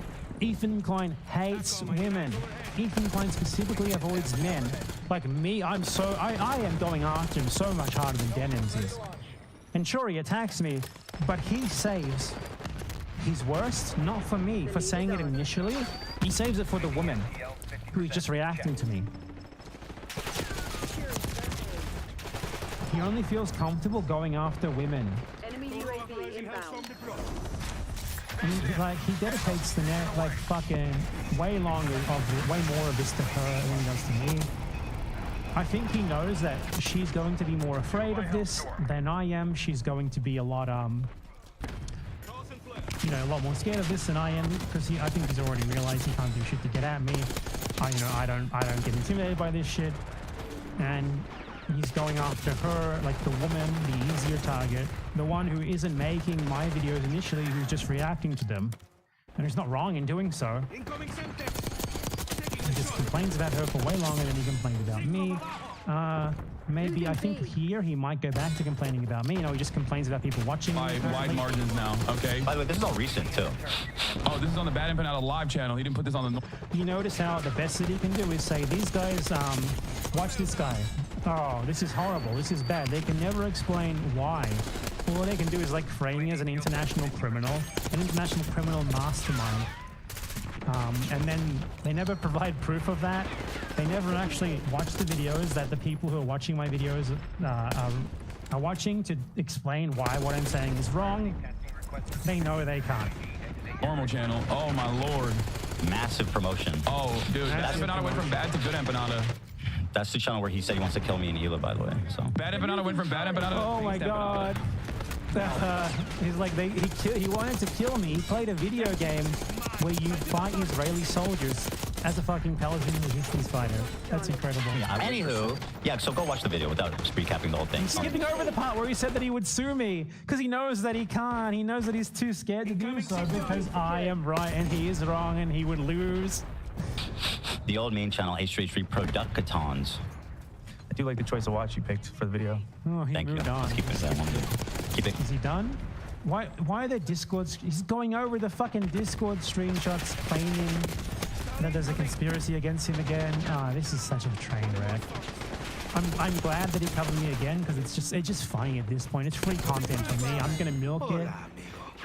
Ethan Klein hates women. Ethan Klein specifically avoids men. Like me, I am going after him so much harder than Denims is. And sure, he attacks me, but he saves his worst, not for me, for saying it initially. He saves it for the woman who is just reacting to me. He only feels comfortable going after women. Enemy UAV inbound. And like he dedicates the net like fucking way more of this to her than he does to me. I think he knows that she's going to be more afraid of this than I am. She's going to be a lot you know, a lot more scared of this than I am, because I think he's already realized he can't do shit to get at me. I don't get intimidated by this shit, and he's going after her, like the woman, the easier target, the one who isn't making my videos initially, who's just reacting to them, and he's not wrong in doing so. He just complains about her for way longer than he complained about me. Maybe I think here he might go back to complaining about me. You know, he just complains about people watching. Wide margins now. Okay. By the way, this is all recent too. Oh, this is on the Bad Empanada live channel. He didn't put this on the. You notice how the best that he can do is say, these guys, watch this guy. Oh, this is horrible. This is bad. They can never explain why. All they can do is like frame me as an international criminal mastermind. And then they never provide proof of that. They never actually watch the videos that the people who are watching my videos are watching to explain why what I'm saying is wrong. They know they can't. Normal channel. Oh my lord. Massive promotion. Oh, dude. Bad Empanada went from bad to good Empanada. That's the channel where he said he wants to kill me and Hila, by the way. So Bad Empanada went from Bad Empanada to oh my god. He's like, he wanted to kill me. He played a video game where you fight Israeli soldiers as a fucking Palestinian resistance fighter. That's incredible. Yeah, anywho, yeah, so go watch the video without recapping the whole thing. He's skipping over the part where he said that he would sue me because he knows that he can't. He knows that he's too scared to do so because I am right and he is wrong and he would lose. The old main channel, H33 Producatons. I do like the choice of watch you picked for the video. Oh, he moved on. Keep it that one. Keep it. Is he done? Why are there Discords? He's going over the fucking Discord screenshots claiming that there's a conspiracy against him again. Ah, this is such a train wreck. I'm glad that he covered me again because it's just funny at this point. It's free content for me. I'm gonna milk it.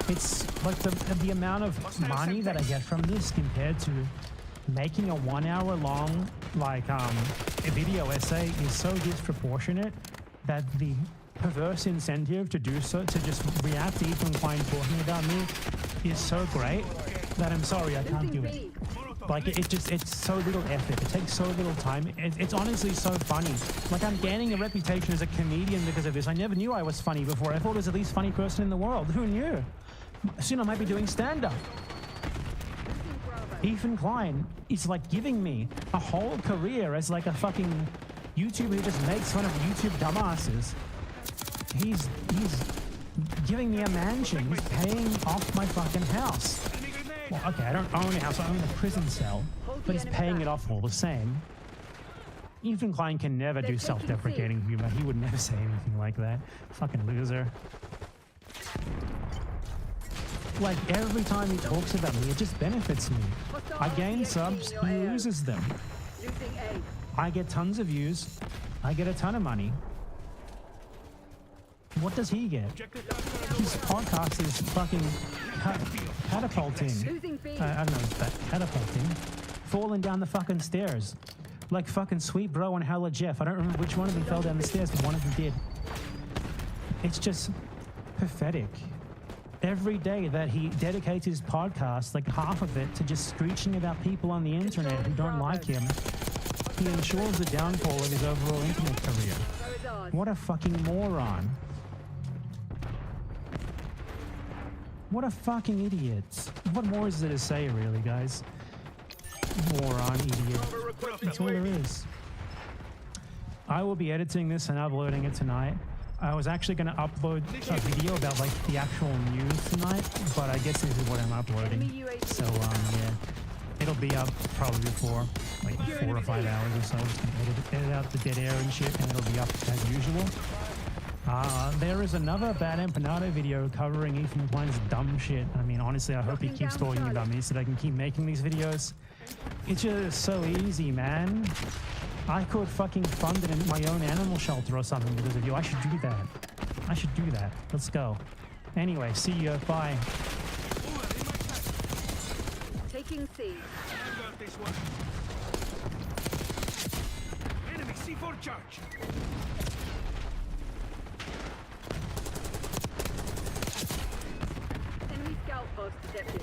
It's like the amount of money that I get from this compared to making a 1 hour long a video essay is so disproportionate that the perverse incentive to do so, to just react to Ethan Klein talking about me, is so great that I'm sorry I can't do it. Like it's so little effort. It takes so little time. It's honestly so funny. Like I'm gaining a reputation as a comedian because of this. I never knew I was funny before. I thought I was the least funny person in the world. Who knew? Soon I might be doing stand-up. Ethan Klein is like giving me a whole career as like a fucking YouTuber who just makes fun of YouTube dumbasses. He's giving me a mansion. He's paying off my fucking house. Well, okay, I don't own a house. I own a prison cell, but he's paying it off all the same. Ethan Klein can never do self-deprecating humor. He would never say anything like that. Fucking loser. Like, every time he talks about me, it just benefits me. I gain subs, he loses them. I get tons of views. I get a ton of money. What does he get? His podcast is fucking catapulting. I don't know if that catapulting. Falling down the fucking stairs. Like fucking Sweet Bro and Hella Jeff. I don't remember which one of them fell down the stairs, but one of them did. It's just pathetic. Every day that he dedicates his podcast, like half of it, to just screeching about people on the internet who don't like him, he ensures the downfall of his overall internet career. What a fucking moron. What a fucking idiot. What more is there to say, really, guys? Moron, idiot. That's all there is. I will be editing this and uploading it tonight. I was actually going to upload a video about like the actual news tonight, but I guess this is what I'm uploading. So yeah, it'll be up probably before like 4 or 5 hours or so. Just gonna edit out the dead air and shit, and it'll be up as usual. There is another Bad Empanada video covering Ethan Klein's dumb shit. I mean, honestly, I hope he keeps talking about me so that I can keep making these videos. It's just so easy, man. I could fucking fund it in my own animal shelter or something because of you. I should do that. I should do that. Let's go. Anyway, see you. Bye. Taking C. Enemy C4 charge. Enemy scout post detected.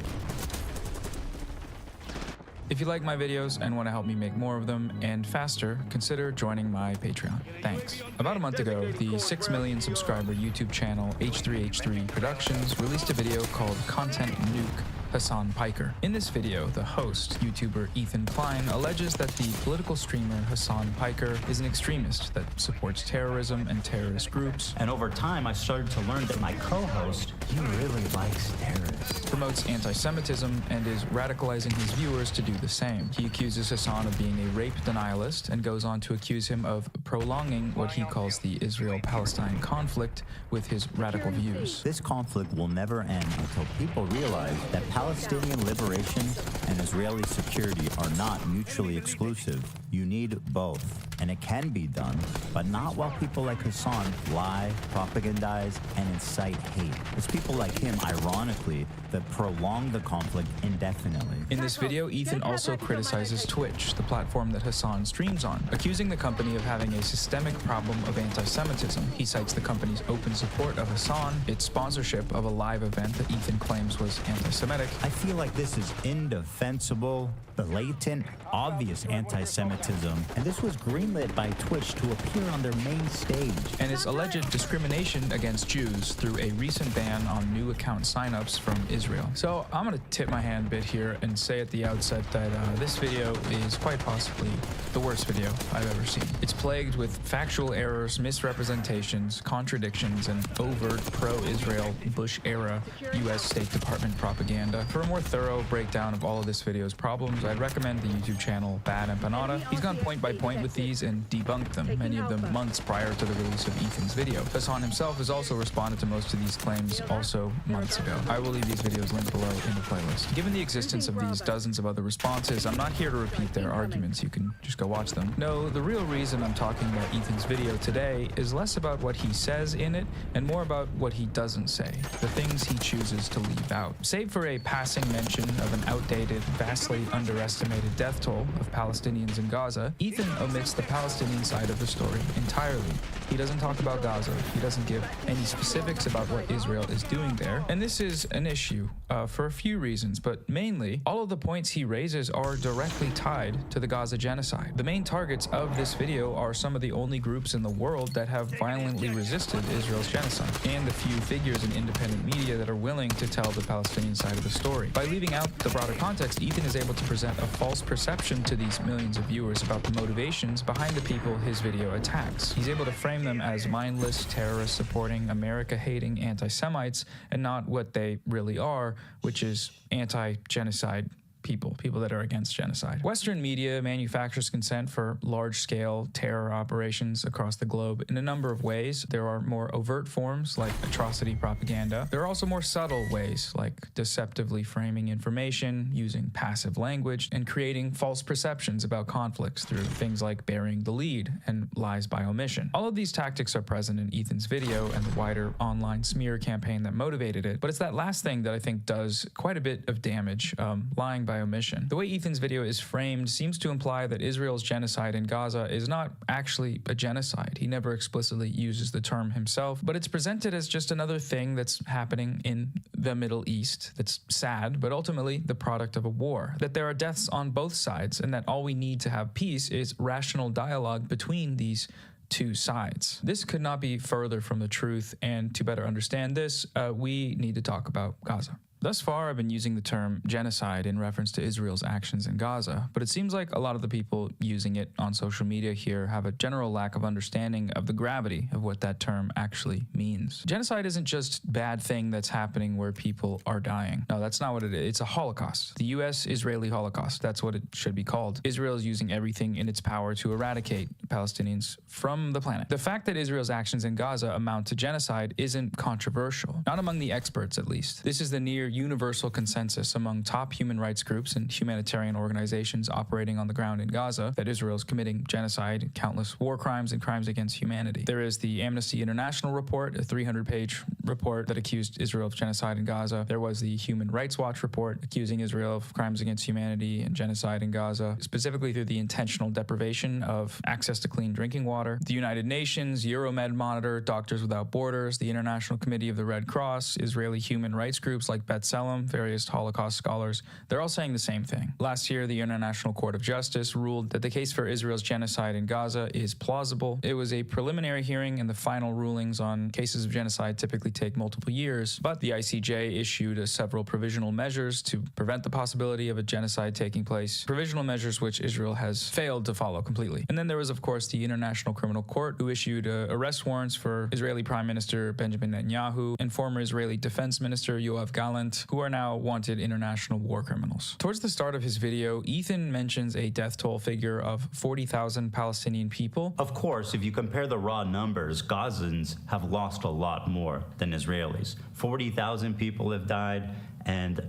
If you like my videos and want to help me make more of them and faster, consider joining my Patreon. Thanks. About a month ago, the 6 million subscriber YouTube channel H3H3 Productions released a video called Content Nuke Hassan Piker. In this video, the host, YouTuber Ethan Klein, alleges that the political streamer Hassan Piker is an extremist that supports terrorism and terrorist groups. And over time, I started to learn that my co-host, he really likes terrorists. Promotes anti-Semitism and is radicalizing his viewers to do the same. He accuses Hassan of being a rape denialist and goes on to accuse him of prolonging what he calls the Israel-Palestine conflict with his radical views. This conflict will never end until people realize that Palestinian liberation and Israeli security are not mutually exclusive. You need both. And it can be done, but not while people like Hassan lie, propagandize, and incite hate. It's people like him, ironically, that prolong the conflict indefinitely. In this video, Ethan also criticizes Twitch, the platform that Hassan streams on, accusing the company of having a systemic problem of anti-Semitism. He cites the company's open support of Hassan, its sponsorship of a live event that Ethan claims was anti-Semitic. I feel like this is indefensible, blatant, obvious anti-Semitism, and this was greenlit by Twitch to appear on their main stage. And its alleged discrimination against Jews through a recent ban on new account signups from Israel. So I'm gonna tip my hand a bit here and say at the outset that this video is quite possibly the worst video I've ever seen. It's plagued with factual errors, misrepresentations, contradictions, and overt pro-Israel Bush-era U.S. State Department propaganda. For a more thorough breakdown of all of this video's problems, I'd recommend the YouTube channel Bad Empanada. He's gone point by point with these and debunked them, many of them months prior to the release of Ethan's video. Hassan himself has also responded to most of these claims also months ago. I will leave these videos linked below in the playlist. Given the existence of these dozens of other responses, I'm not here to repeat their arguments. You can just go watch them. No, the real reason I'm talking about Ethan's video today is less about what he says in it and more about what he doesn't say, the things he chooses to leave out. Save for a passing mention of an outdated, vastly underestimated death toll of Palestinians in Gaza, Ethan omits the Palestinian side of the story entirely. He doesn't talk about Gaza. He doesn't give any specifics about what Israel is doing there. And this is an issue for a few reasons, but mainly, all of the points he raises are directly tied to the Gaza genocide. The main targets of this video are some of the only groups in the world that have violently resisted Israel's genocide, and the few figures in independent media that are willing to tell the Palestinian side of the story. By leaving out the broader context, Ethan is able to present a false perception to these millions of viewers about the motivations behind the people his video attacks. He's able to frame them as mindless, terrorist-supporting, America-hating anti-Semites, and not what they really are, which is anti-genocide people that are against genocide. Western media manufactures consent for large-scale terror operations across the globe in a number of ways. There are more overt forms like atrocity propaganda. There are also more subtle ways like deceptively framing information, using passive language, and creating false perceptions about conflicts through things like burying the lead and lies by omission. All of these tactics are present in Ethan's video and the wider online smear campaign that motivated it, but it's that last thing that I think does quite a bit of damage, lying by omission. The way Ethan's video is framed seems to imply that Israel's genocide in Gaza is not actually a genocide. He never explicitly uses the term himself, but it's presented as just another thing that's happening in the Middle East that's sad, but ultimately the product of a war. That there are deaths on both sides, and that all we need to have peace is rational dialogue between these two sides. This could not be further from the truth, and to better understand this, we need to talk about Gaza. Thus far, I've been using the term genocide in reference to Israel's actions in Gaza, but it seems like a lot of the people using it on social media here have a general lack of understanding of the gravity of what that term actually means. Genocide isn't just bad thing that's happening where people are dying. No, that's not what it is. It's a Holocaust. The U.S.-Israeli Holocaust. That's what it should be called. Israel is using everything in its power to eradicate Palestinians from the planet. The fact that Israel's actions in Gaza amount to genocide isn't controversial. Not among the experts, at least. This is the near universal consensus among top human rights groups and humanitarian organizations operating on the ground in Gaza that Israel is committing genocide, countless war crimes, and crimes against humanity. There is the Amnesty International report, a 300-page report that accused Israel of genocide in Gaza. There was the Human Rights Watch report accusing Israel of crimes against humanity and genocide in Gaza, specifically through the intentional deprivation of access to clean drinking water. The United Nations, Euromed Monitor, Doctors Without Borders, the International Committee of the Red Cross, Israeli human rights groups like B'Tselem, various Holocaust scholars, they're all saying the same thing. Last year, the International Court of Justice ruled that the case for Israel's genocide in Gaza is plausible. It was a preliminary hearing, and the final rulings on cases of genocide typically take multiple years, but the ICJ issued several provisional measures to prevent the possibility of a genocide taking place, provisional measures which Israel has failed to follow completely. And then there was, of course, the International Criminal Court, who issued arrest warrants for Israeli Prime Minister Benjamin Netanyahu and former Israeli Defense Minister Yoav Gallant, who are now wanted international war criminals. Towards the start of his video, Ethan mentions a death toll figure of 40,000 Palestinian people. Of course, if you compare the raw numbers, Gazans have lost a lot more than Israelis. 40,000 people have died, and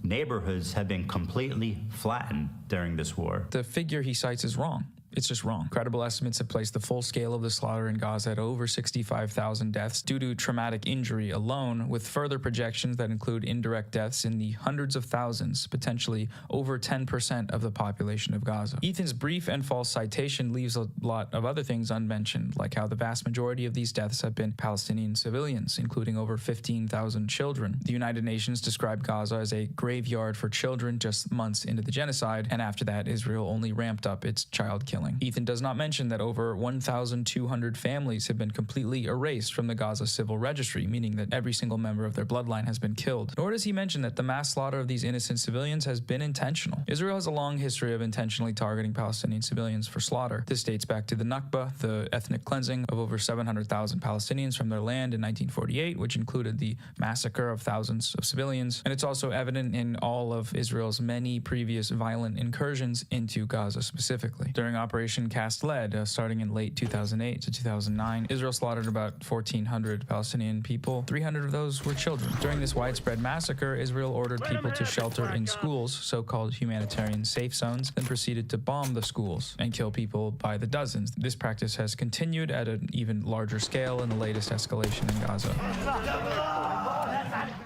neighborhoods have been completely flattened during this war. The figure he cites is wrong. It's just wrong. Credible estimates have placed the full scale of the slaughter in Gaza at over 65,000 deaths due to traumatic injury alone, with further projections that include indirect deaths in the hundreds of thousands, potentially over 10% of the population of Gaza. Ethan's brief and false citation leaves a lot of other things unmentioned, like how the vast majority of these deaths have been Palestinian civilians, including over 15,000 children. The United Nations described Gaza as a graveyard for children just months into the genocide, and after that, Israel only ramped up its child killing. Ethan does not mention that over 1,200 families have been completely erased from the Gaza civil registry, meaning that every single member of their bloodline has been killed. Nor does he mention that the mass slaughter of these innocent civilians has been intentional. Israel has a long history of intentionally targeting Palestinian civilians for slaughter. This dates back to the Nakba, the ethnic cleansing of over 700,000 Palestinians from their land in 1948, which included the massacre of thousands of civilians. And it's also evident in all of Israel's many previous violent incursions into Gaza specifically. During Operation Cast Lead, starting in late 2008 to 2009, Israel slaughtered about 1,400 Palestinian people. 300 of those were children. During this widespread massacre, Israel ordered people to shelter in schools, so-called humanitarian safe zones, then proceeded to bomb the schools and kill people by the dozens. This practice has continued at an even larger scale in the latest escalation in Gaza.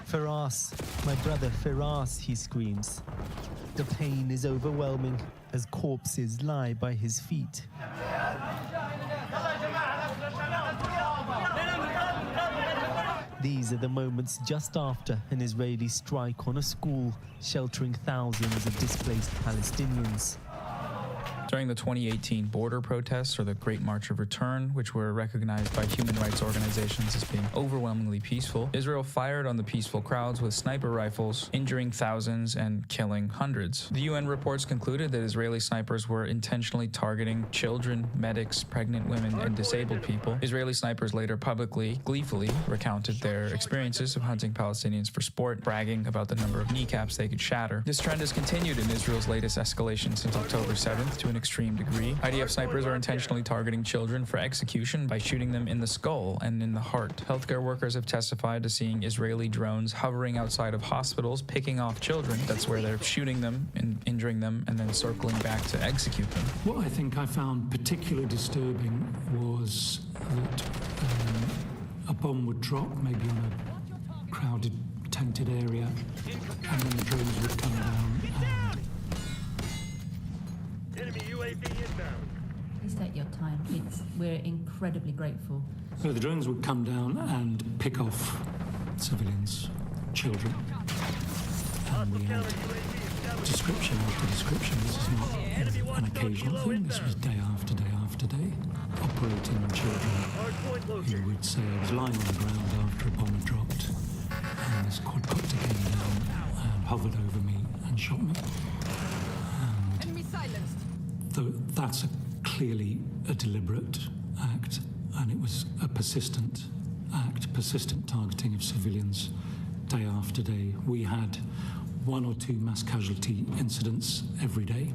Firas, my brother Firas, he screams. The pain is overwhelming as corpses lie by his feet. These are the moments just after an Israeli strike on a school, sheltering thousands of displaced Palestinians. During the 2018 border protests, or the Great March of Return, which were recognized by human rights organizations as being overwhelmingly peaceful, Israel fired on the peaceful crowds with sniper rifles, injuring thousands and killing hundreds. The UN reports concluded that Israeli snipers were intentionally targeting children, medics, pregnant women, and disabled people. Israeli snipers later publicly, gleefully recounted their experiences of hunting Palestinians for sport, bragging about the number of kneecaps they could shatter. This trend has continued in Israel's latest escalation since October 7th to an extreme degree. IDF snipers are intentionally targeting children for execution by shooting them in the skull and in the heart. Healthcare workers have testified to seeing Israeli drones hovering outside of hospitals, picking off children. That's where they're shooting them and injuring them and then circling back to execute them. What I think I found particularly disturbing was that a bomb would drop, maybe on a crowded, tented area, and then the drones would come down and Enemy UAV inbound. Please take your time. We're incredibly grateful. so the drones would come down and pick off civilians, children. And we had description after description. This is not an occasional thing. This was day after day after day. Operating on children who would say, I was lying on the ground after a bomb had dropped, and this quadcopter came down and hovered over me and shot me. Enemy silenced. That's clearly a deliberate act, and it was a persistent act, persistent targeting of civilians day after day. We had 1 or 2 mass casualty incidents every day.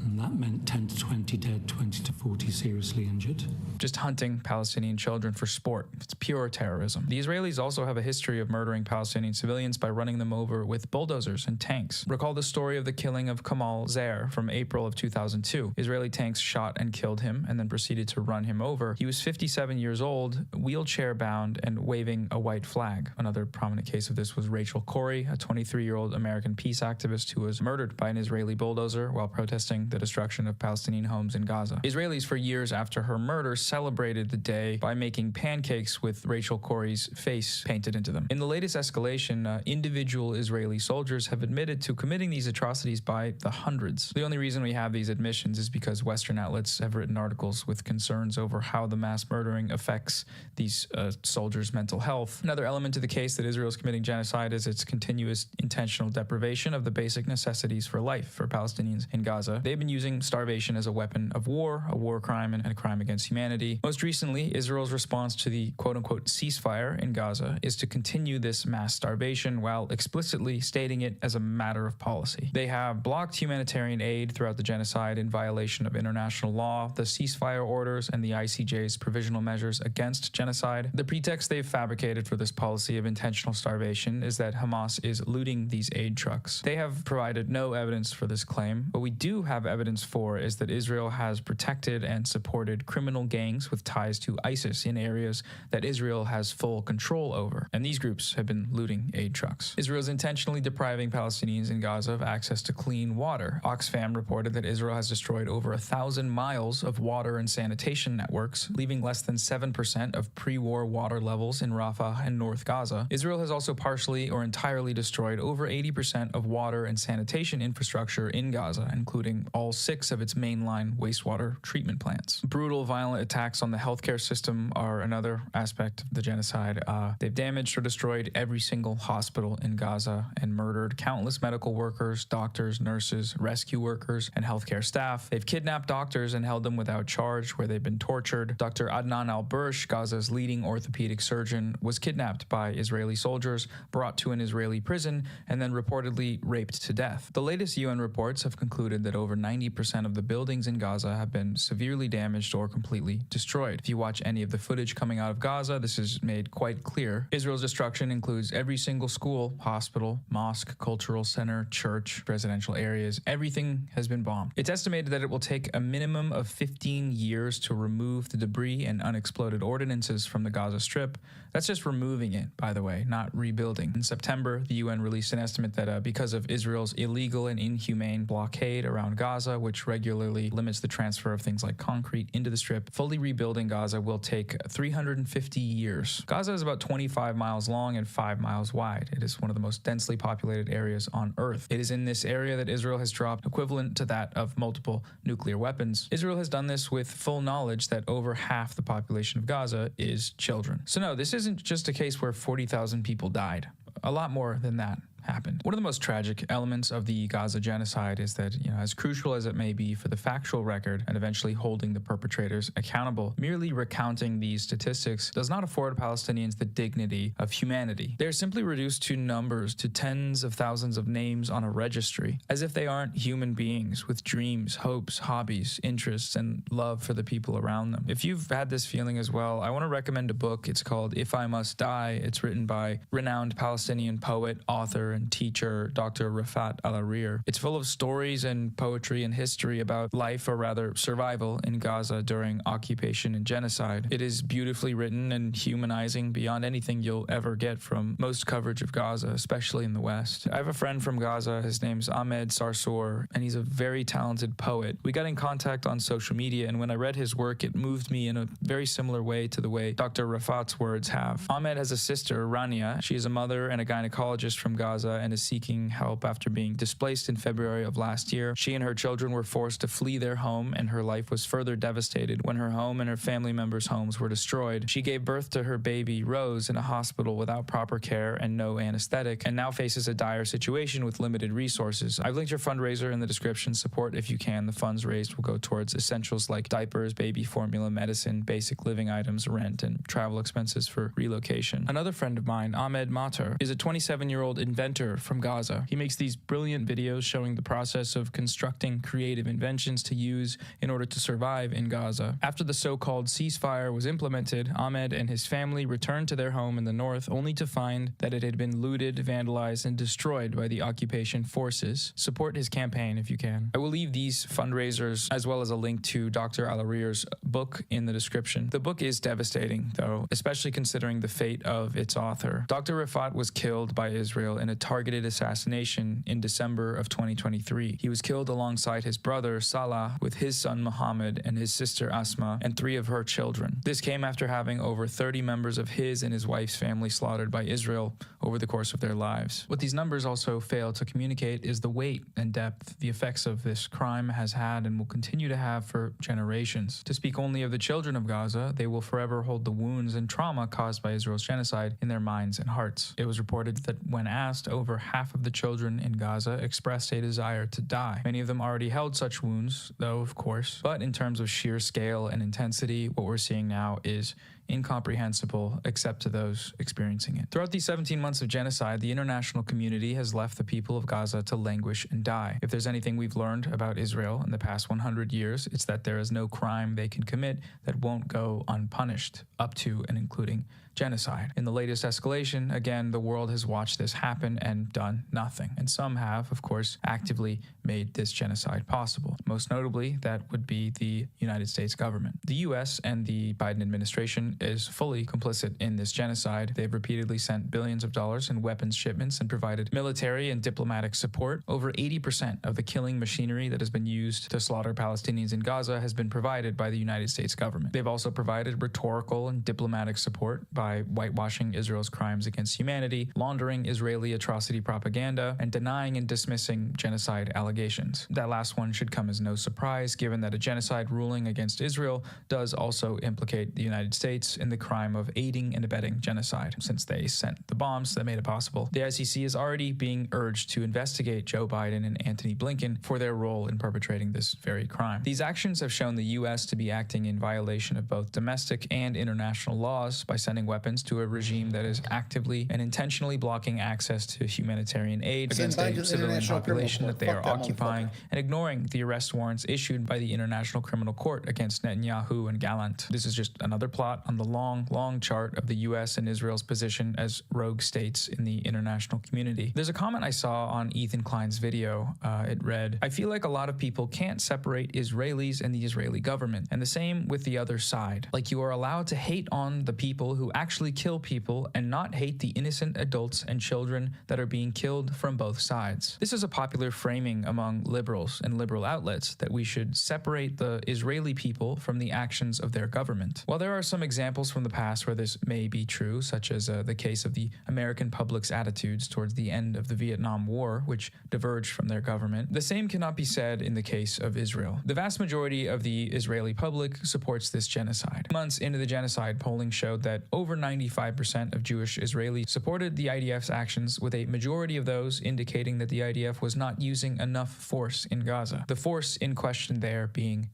And that meant 10 to 20 dead, 20 to 40 seriously injured. Just hunting Palestinian children for sport. It's pure terrorism. The Israelis also have a history of murdering Palestinian civilians by running them over with bulldozers and tanks. Recall the story of the killing of Kamal Zair from April of 2002. Israeli tanks shot and killed him and then proceeded to run him over. He was 57 years old, wheelchair-bound, and waving a white flag. Another prominent case of this was Rachel Corrie, a 23-year-old American peace activist who was murdered by an Israeli bulldozer while protesting the destruction of Palestinian homes in Gaza. Israelis, for years after her murder, celebrated the day by making pancakes with Rachel Corrie's face painted into them. In the latest escalation, individual Israeli soldiers have admitted to committing these atrocities by the hundreds. The only reason we have these admissions is because Western outlets have written articles with concerns over how the mass murdering affects these soldiers' mental health. Another element to the case that Israel is committing genocide is its continuous intentional deprivation of the basic necessities for life for Palestinians in Gaza. They've been using starvation as a weapon of war, a war crime, and a crime against humanity. Most recently, Israel's response to the quote-unquote ceasefire in Gaza is to continue this mass starvation while explicitly stating it as a matter of policy. They have blocked humanitarian aid throughout the genocide in violation of international law, the ceasefire orders, and the ICJ's provisional measures against genocide. The pretext they've fabricated for this policy of intentional starvation is that Hamas is looting these aid trucks. They have provided no evidence for this claim, but we do have evidence for is that Israel has protected and supported criminal gangs with ties to ISIS in areas that Israel has full control over, and these groups have been looting aid trucks. Israel is intentionally depriving Palestinians in Gaza of access to clean water. Oxfam reported that Israel has destroyed over 1,000 miles of water and sanitation networks, leaving less than 7% of pre-war water levels in Rafah and North Gaza. Israel has also partially or entirely destroyed over 80% of water and sanitation infrastructure in Gaza, including all 6 of its mainline wastewater treatment plants. Brutal, violent attacks on the healthcare system are another aspect of the genocide. They've damaged or destroyed every single hospital in Gaza and murdered countless medical workers, doctors, nurses, rescue workers, and healthcare staff. They've kidnapped doctors and held them without charge, where they've been tortured. Dr. Adnan al-Bursh, Gaza's leading orthopedic surgeon, was kidnapped by Israeli soldiers, brought to an Israeli prison, and then reportedly raped to death. The latest UN reports have concluded that over 90% of the buildings in Gaza have been severely damaged or completely destroyed. If you watch any of the footage coming out of Gaza, this is made quite clear. Israel's destruction includes every single school, hospital, mosque, cultural center, church, residential areas. Everything has been bombed. It's estimated that it will take a minimum of 15 years to remove the debris and unexploded ordinances from the Gaza Strip. That's just removing it, by the way, not rebuilding. In September, the UN released an estimate that because of Israel's illegal and inhumane blockade around Gaza, which regularly limits the transfer of things like concrete into the Strip, fully rebuilding Gaza will take 350 years. Gaza is about 25 miles long and 5 miles wide. It is one of the most densely populated areas on Earth. It is in this area that Israel has dropped equivalent to that of multiple nuclear weapons. Israel has done this with full knowledge that over half the population of Gaza is children. So no, this isn't just a case where 40,000 people died. A lot more than that happened. One of the most tragic elements of the Gaza genocide is that, as crucial as it may be for the factual record and eventually holding the perpetrators accountable, merely recounting these statistics does not afford Palestinians the dignity of humanity. They're simply reduced to numbers, to tens of thousands of names on a registry, as if they aren't human beings with dreams, hopes, hobbies, interests, and love for the people around them. If you've had this feeling as well, I want to recommend a book. It's called If I Must Die. It's written by renowned Palestinian poet, author, and teacher Dr. Rafat Al-Arir. It's full of stories and poetry and history about life, or rather survival, in Gaza during occupation and genocide. It is beautifully written and humanizing beyond anything you'll ever get from most coverage of Gaza, especially in the West. I have a friend from Gaza. His name's Ahmed Sarsour, and he's a very talented poet. We got in contact on social media, and when I read his work, it moved me in a very similar way to the way Dr. Rafat's words have. Ahmed has a sister, Rania. She is a mother and a gynecologist from Gaza, Gaza and is seeking help after being displaced in February of last year. She and her children were forced to flee their home, and her life was further devastated when her home and her family members' homes were destroyed. She gave birth to her baby, Rose, in a hospital without proper care and no anesthetic, and now faces a dire situation with limited resources. I've linked her fundraiser in the description. Support if you can. The funds raised will go towards essentials like diapers, baby formula, medicine, basic living items, rent, and travel expenses for relocation. Another friend of mine, Ahmed Matar, is a 27-year-old inventor from Gaza. He makes these brilliant videos showing the process of constructing creative inventions to use in order to survive in Gaza. After the so-called ceasefire was implemented, Ahmed and his family returned to their home in the north only to find that it had been looted, vandalized, and destroyed by the occupation forces. Support his campaign if you can. I will leave these fundraisers as well as a link to Dr. Al-Arir's book in the description. The book is devastating, though, especially considering the fate of its author. Dr. Rifat was killed by Israel in a targeted assassination in December of 2023. He was killed alongside his brother, Salah, with his son Muhammad and his sister Asma and 3 of her children. This came after having over 30 members of his and his wife's family slaughtered by Israel over the course of their lives. What these numbers also fail to communicate is the weight and depth the effects of this crime has had and will continue to have for generations. To speak only of the children of Gaza, they will forever hold the wounds and trauma caused by Israel's genocide in their minds and hearts. It was reported that when asked, over half of the children in Gaza expressed a desire to die. Many of them already held such wounds, though, of course, but in terms of sheer scale and intensity, what we're seeing now is incomprehensible except to those experiencing it. Throughout these 17 months of genocide, the international community has left the people of Gaza to languish and die. If there's anything we've learned about Israel in the past 100 years, it's that there is no crime they can commit that won't go unpunished, up to and including genocide. In the latest escalation, again, the world has watched this happen and done nothing. And some have, of course, actively made this genocide possible. Most notably, that would be the United States government. The U.S. and the Biden administration is fully complicit in this genocide. They've repeatedly sent billions of dollars in weapons shipments and provided military and diplomatic support. Over 80% of the killing machinery that has been used to slaughter Palestinians in Gaza has been provided by the United States government. They've also provided rhetorical and diplomatic support by whitewashing Israel's crimes against humanity, laundering Israeli atrocity propaganda, and denying and dismissing genocide allegations. That last one should come as no surprise, given that a genocide ruling against Israel does also implicate the United States in the crime of aiding and abetting genocide, since they sent the bombs that made it possible. The ICC is already being urged to investigate Joe Biden and Antony Blinken for their role in perpetrating this very crime. These actions have shown the U.S. to be acting in violation of both domestic and international laws by sending weapons to a regime that is actively and intentionally blocking access to humanitarian aid against a civilian population that they are occupying and ignoring the arrest warrants issued by the International Criminal Court against Netanyahu and Gallant. This is just another plot on the long chart of the U.S. and Israel's position as rogue states in the international community. There's a comment I saw on Ethan Klein's video. It read, "I feel like a lot of people can't separate Israelis and the Israeli government, and the same with the other side. Like you are allowed to hate on the people who actually kill people and not hate the innocent adults and children that are being killed from both sides." This is a popular framing among liberals and liberal outlets that we should separate the Israeli people from the actions of their government. While there are some examples from the past where this may be true, such as the case of the American public's attitudes towards the end of the Vietnam War, which diverged from their government, the same cannot be said in the case of Israel. The vast majority of the Israeli public supports this genocide. Months into the genocide, polling showed that over 95% of Jewish Israelis supported the IDF's actions, with a majority of those indicating that the IDF was not using enough force in Gaza. The force in question there being,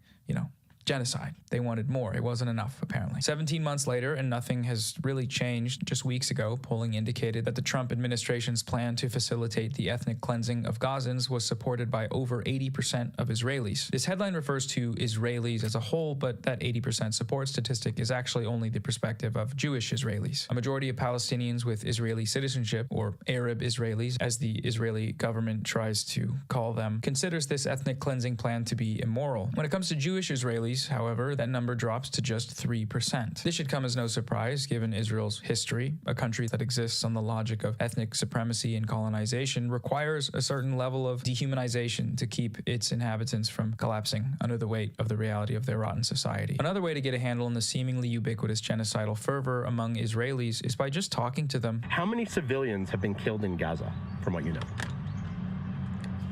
genocide. They wanted more. It wasn't enough, apparently. 17 months later, and nothing has really changed. Just weeks ago, polling indicated that the Trump administration's plan to facilitate the ethnic cleansing of Gazans was supported by over 80% of Israelis. This headline refers to Israelis as a whole, but that 80% support statistic is actually only the perspective of Jewish Israelis. A majority of Palestinians with Israeli citizenship, or Arab Israelis, as the Israeli government tries to call them, considers this ethnic cleansing plan to be immoral. When it comes to Jewish Israelis, peace, however, that number drops to just 3%. This should come as no surprise, given Israel's history. A country that exists on the logic of ethnic supremacy and colonization requires a certain level of dehumanization to keep its inhabitants from collapsing under the weight of the reality of their rotten society. Another way to get a handle on the seemingly ubiquitous genocidal fervor among Israelis is by just talking to them. How many civilians have been killed in Gaza, from what you know?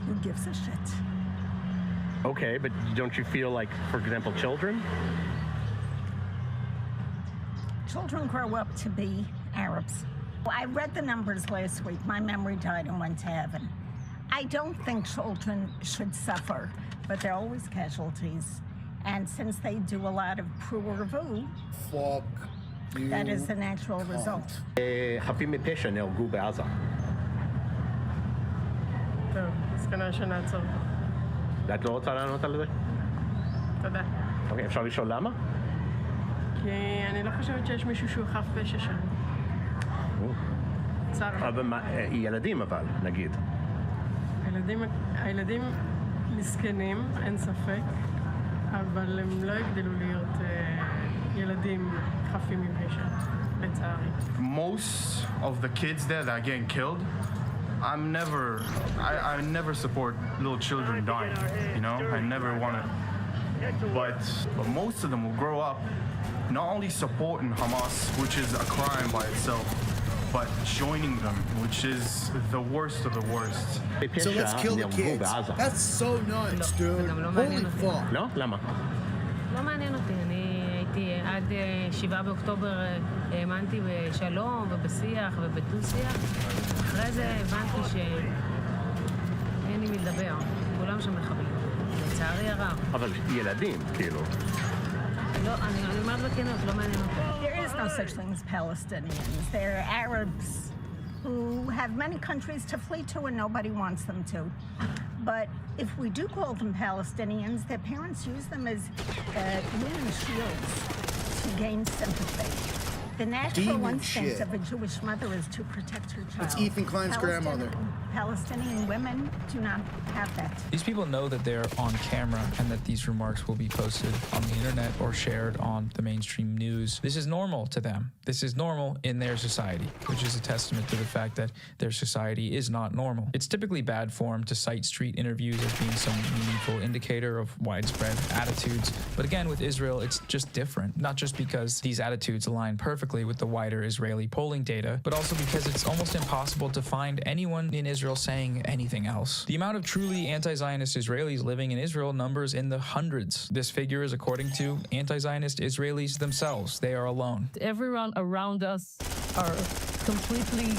Who gives a shit? Okay, but don't you feel like, for example, children? Children grow up to be Arabs. I read the numbers last week. My memory died and went to heaven. I don't think children should suffer, but they're always casualties. And since they do a lot of pru-urvu, that is the natural result. חפים מפשע נהרגו בעזה. טוב, אז כנראה שנעצור. את לא רוצה לענות על זה? תודה. אוקיי, אפשר לשאול למה? כי אני לא חושבת שיש מישהו שהוא חף פשע שם. אבל ילדים אבל, נגיד. הילדים מסכנים, אין ספק, אבל הם לא יגדלו להיות ילדים חפים מפשע, לצערי. Most of the kids there that are getting killed, I never support little children dying, you know? I never want to. But most of them will grow up not only supporting Hamas, which is a crime by itself, but joining them, which is the worst of the worst. So let's kill the kids. That's so nuts, dude. Holy fuck. לא? למה? לא מעניין אותי. אני הייתי עד 7 באוקטובר האמנתי בשלום ובשיח ובדו-שיח. אחרי זה הבנתי שאין לי מי לדבר. כולם שם מחבלים. לצערי הרב. אבל ילדים, כאילו. לא, אני אומרת בכנות, לא מעניין אותי. There is no such thing as Palestinians. They're Arabs who have many countries to flee to and nobody wants them to. But if we do call them Palestinians, their parents use them as human shields to gain sympathy. The natural instinct of a Jewish mother is to protect her child. It's Ethan Klein's grandmother. Palestinian women do not have that. These people know that they're on camera and that these remarks will be posted on the internet or shared on the mainstream news. This is normal to them. This is normal in their society, which is a testament to the fact that their society is not normal. It's typically bad form to cite street interviews as being some meaningful indicator of widespread attitudes. But again, with Israel, it's just different. Not just because these attitudes align perfectly with the wider Israeli polling data, but also because it's almost impossible to find anyone in Israel saying anything else. The amount of truly anti-Zionist Israelis living in Israel numbers in the hundreds. This figure is according to anti-Zionist Israelis themselves. They are alone. Everyone around us are completely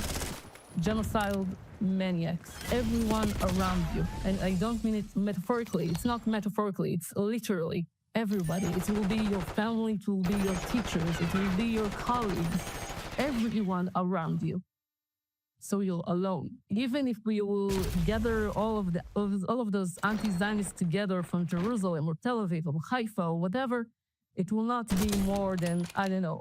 genocidal maniacs. Everyone around you. And I don't mean it metaphorically. It's not metaphorically. It's literally. Everybody. It will be your family, it will be your teachers, it will be your colleagues, everyone around you. So you're alone. Even if we will gather all of those anti-Zionists together from Jerusalem or Tel Aviv or Haifa or whatever, it will not be more than, I don't know,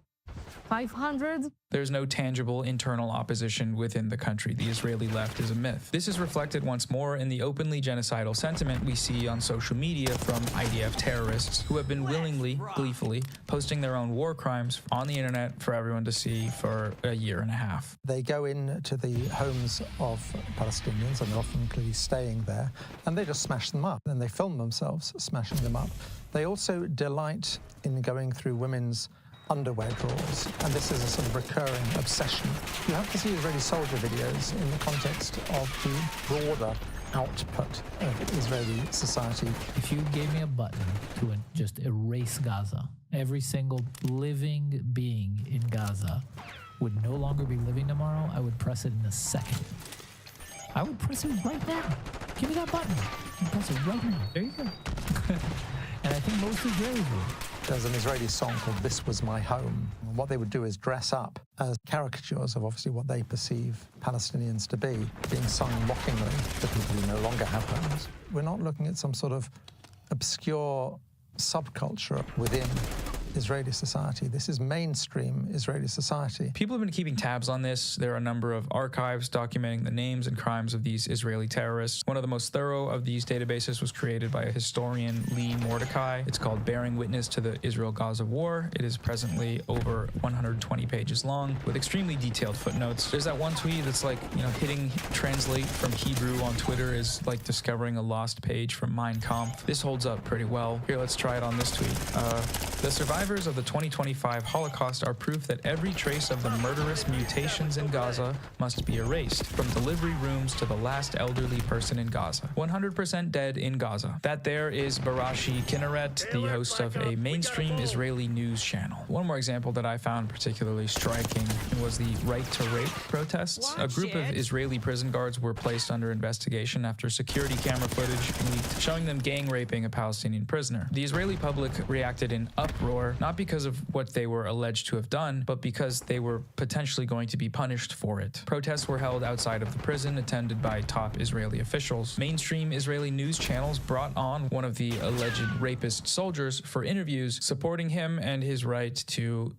500? There's no tangible internal opposition within the country. The Israeli left is a myth. This is reflected once more in the openly genocidal sentiment we see on social media from IDF terrorists who have been willingly, gleefully, posting their own war crimes on the internet for everyone to see for a year and a half. They go into the homes of Palestinians, and they're often clearly staying there, and they just smash them up. And they film themselves smashing them up. They also delight in going through women's underwear drawers, and this is a sort of recurring obsession. You have to see Israeli soldier videos in the context of the broader output of Israeli society. If you gave me a button to just erase Gaza, every single living being in Gaza would no longer be living tomorrow, I would press it in a second. I would press it right now. Give me that button. And press it right now. There you go. And I think most Israelis would. There's an Israeli song called This Was My Home. And what they would do is dress up as caricatures of obviously what they perceive Palestinians to be, being sung mockingly to people who no longer have homes. We're not looking at some sort of obscure subculture within Israeli society. This is mainstream Israeli society. People have been keeping tabs on this. There are a number of archives documenting the names and crimes of these Israeli terrorists. One of the most thorough of these databases was created by a historian, Lee Mordecai. It's called Bearing Witness to the Israel-Gaza War. It is presently over 120 pages long with extremely detailed footnotes. There's that one tweet that's like, hitting translate from Hebrew on Twitter is like discovering a lost page from Mein Kampf. This holds up pretty well. Here, let's try it on this tweet. The survivors of the 2025 Holocaust are proof that every trace of the murderous mutations in Gaza must be erased, from delivery rooms to the last elderly person in Gaza. 100% dead in Gaza. That there is Barashi Kinneret, the host of a mainstream Israeli news channel. One more example that I found particularly striking was the Right to Rape protests. A group of Israeli prison guards were placed under investigation after security camera footage leaked showing them gang raping a Palestinian prisoner. The Israeli public reacted in uproar, not because of what they were alleged to have done, but because they were potentially going to be punished for it. Protests were held outside of the prison, attended by top Israeli officials. Mainstream Israeli news channels brought on one of the alleged rapist soldiers for interviews, supporting him and his right to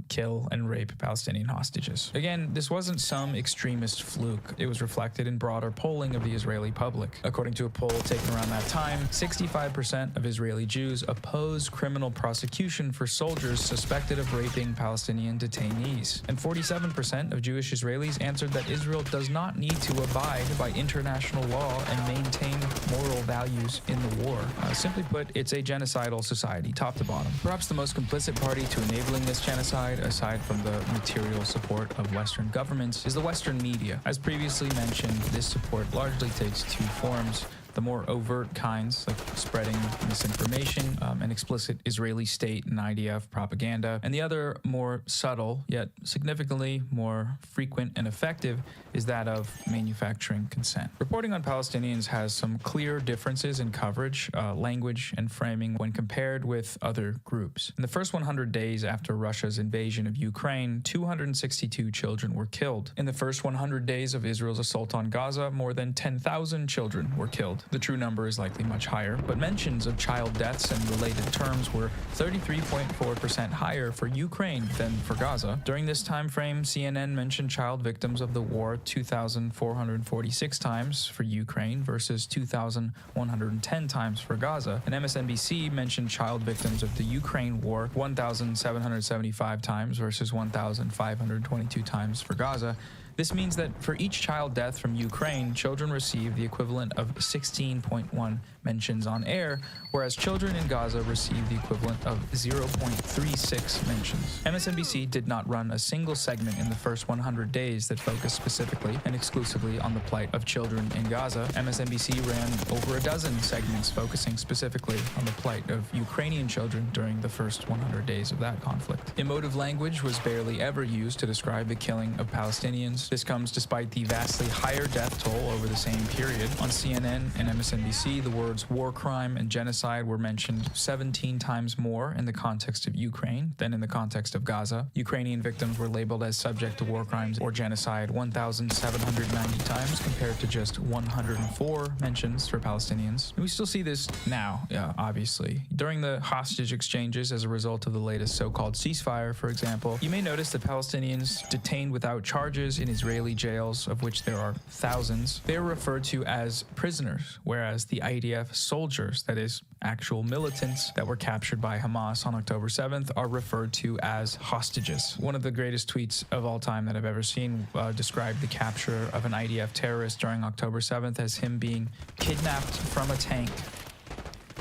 kill and rape Palestinian hostages. Again, this wasn't some extremist fluke. It was reflected in broader polling of the Israeli public. According to a poll taken around that time, 65% of Israeli Jews oppose criminal prosecution for soldiers suspected of raping Palestinian detainees. And 47% of Jewish Israelis answered that Israel does not need to abide by international law and maintain moral values in the war. Simply put, it's a genocidal society, top to bottom. Perhaps the most complicit party to enabling this genocide, aside from the material support of Western governments, is the Western media. As previously mentioned, this support largely takes two forms. The more overt kinds, like spreading misinformation and explicit Israeli state and IDF propaganda, and the other more subtle, yet significantly more frequent and effective, is that of manufacturing consent. Reporting on Palestinians has some clear differences in coverage, language, and framing when compared with other groups. In the first 100 days after Russia's invasion of Ukraine, 262 children were killed. In the first 100 days of Israel's assault on Gaza, more than 10,000 children were killed. The true number is likely much higher, but mentions of child deaths and related terms were 33.4% higher for Ukraine than for Gaza. During this time frame, CNN mentioned child victims of the war 2,446 times for Ukraine versus 2,110 times for Gaza, and MSNBC mentioned child victims of the Ukraine war 1,775 times versus 1,522 times for Gaza. This means that for each child death from Ukraine, children receive the equivalent of 16.1 mentions on air, whereas children in Gaza receive the equivalent of 0.36 mentions. MSNBC did not run a single segment in the first 100 days that focused specifically and exclusively on the plight of children in Gaza. MSNBC ran over a dozen segments focusing specifically on the plight of Ukrainian children during the first 100 days of that conflict. Emotive language was barely ever used to describe the killing of Palestinians. This comes despite the vastly higher death toll over the same period. On CNN and MSNBC, the words war crime and genocide were mentioned 17 times more in the context of Ukraine than in the context of Gaza. Ukrainian victims were labeled as subject to war crimes or genocide 1,790 times compared to just 104 mentions for Palestinians. And we still see this now, obviously. During the hostage exchanges as a result of the latest so-called ceasefire, for example, you may notice that Palestinians detained without charges in Israeli jails, of which there are thousands, they are referred to as prisoners, whereas the IDF soldiers, that is, actual militants that were captured by Hamas on October 7th, are referred to as hostages. One of the greatest tweets of all time that I've ever seen described the capture of an IDF terrorist during October 7th as him being kidnapped from a tank.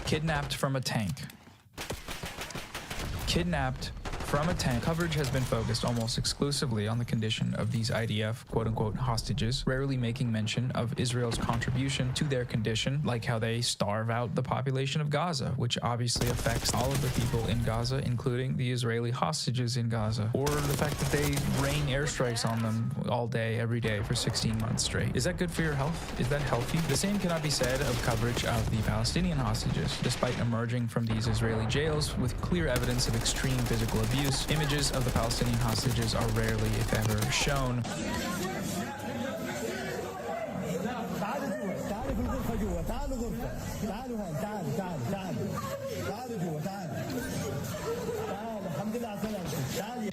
Kidnapped from a tank. Kidnapped from a tank. Coverage has been focused almost exclusively on the condition of these IDF quote-unquote hostages, rarely making mention of Israel's contribution to their condition, like how they starve out the population of Gaza, which obviously affects all of the people in Gaza, including the Israeli hostages in Gaza, or the fact that they rain airstrikes on them all day, every day for 16 months straight. Is that good for your health? Is that healthy? The same cannot be said of coverage of the Palestinian hostages. Despite emerging from these Israeli jails with clear evidence of extreme physical abuse, images of the Palestinian hostages are rarely, if ever, shown.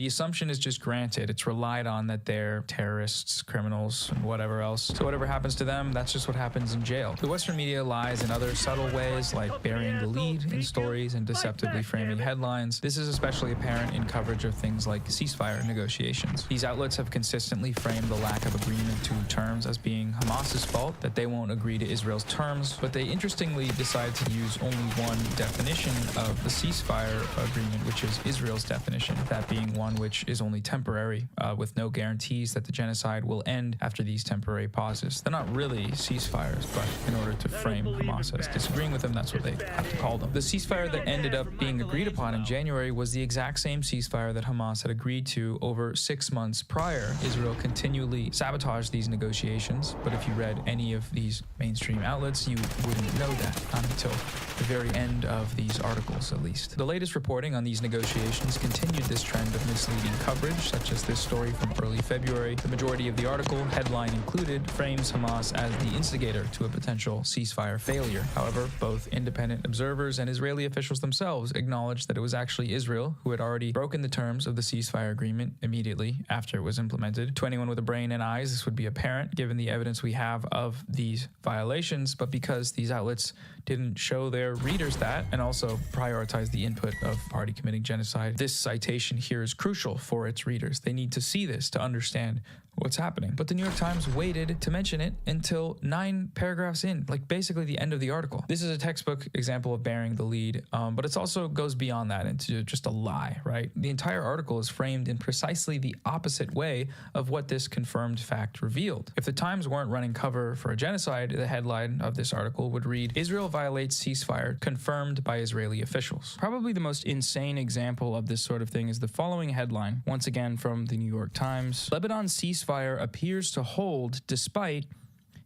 The assumption is just granted. It's relied on that they're terrorists, criminals, and whatever else. So whatever happens to them, that's just what happens in jail. The Western media lies in other subtle ways, like burying the lead in stories and deceptively framing headlines. This is especially apparent in coverage of things like ceasefire negotiations. These outlets have consistently framed the lack of agreement to terms as being Hamas's fault, that they won't agree to Israel's terms, but they interestingly decide to use only one definition of the ceasefire agreement, which is Israel's definition, that being one which is only temporary, with no guarantees that the genocide will end after these temporary pauses. They're not really ceasefires, but in order to frame Hamas as disagreeing with them, that's what they have to call them. The ceasefire that ended up being agreed upon in January was the exact same ceasefire that Hamas had agreed to over 6 months prior. Israel continually sabotaged these negotiations, but if you read any of these mainstream outlets, you wouldn't know that until the very end of these articles, at least. The latest reporting on these negotiations continued this trend of misleading coverage, such as this story from early February. The majority of the article, headline included, frames Hamas as the instigator to a potential ceasefire failure. However, both independent observers and Israeli officials themselves acknowledged that it was actually Israel who had already broken the terms of the ceasefire agreement immediately after it was implemented. To anyone with a brain and eyes, this would be apparent given the evidence we have of these violations, but because these outlets didn't show their readers that and also prioritize the input of party committing genocide, this citation here is crucial for its readers. They need to see this to understand what's happening. But the New York Times waited to mention it until 9 paragraphs in, like basically the end of the article. This is a textbook example of bearing the lead, but it also goes beyond that into just a lie, right? The entire article is framed in precisely the opposite way of what this confirmed fact revealed. If the Times weren't running cover for a genocide, the headline of this article would read, "Israel violates ceasefire, confirmed by Israeli officials." Probably the most insane example of this sort of thing is the following headline, once again from the New York Times. Lebanon's ceasefire appears to hold despite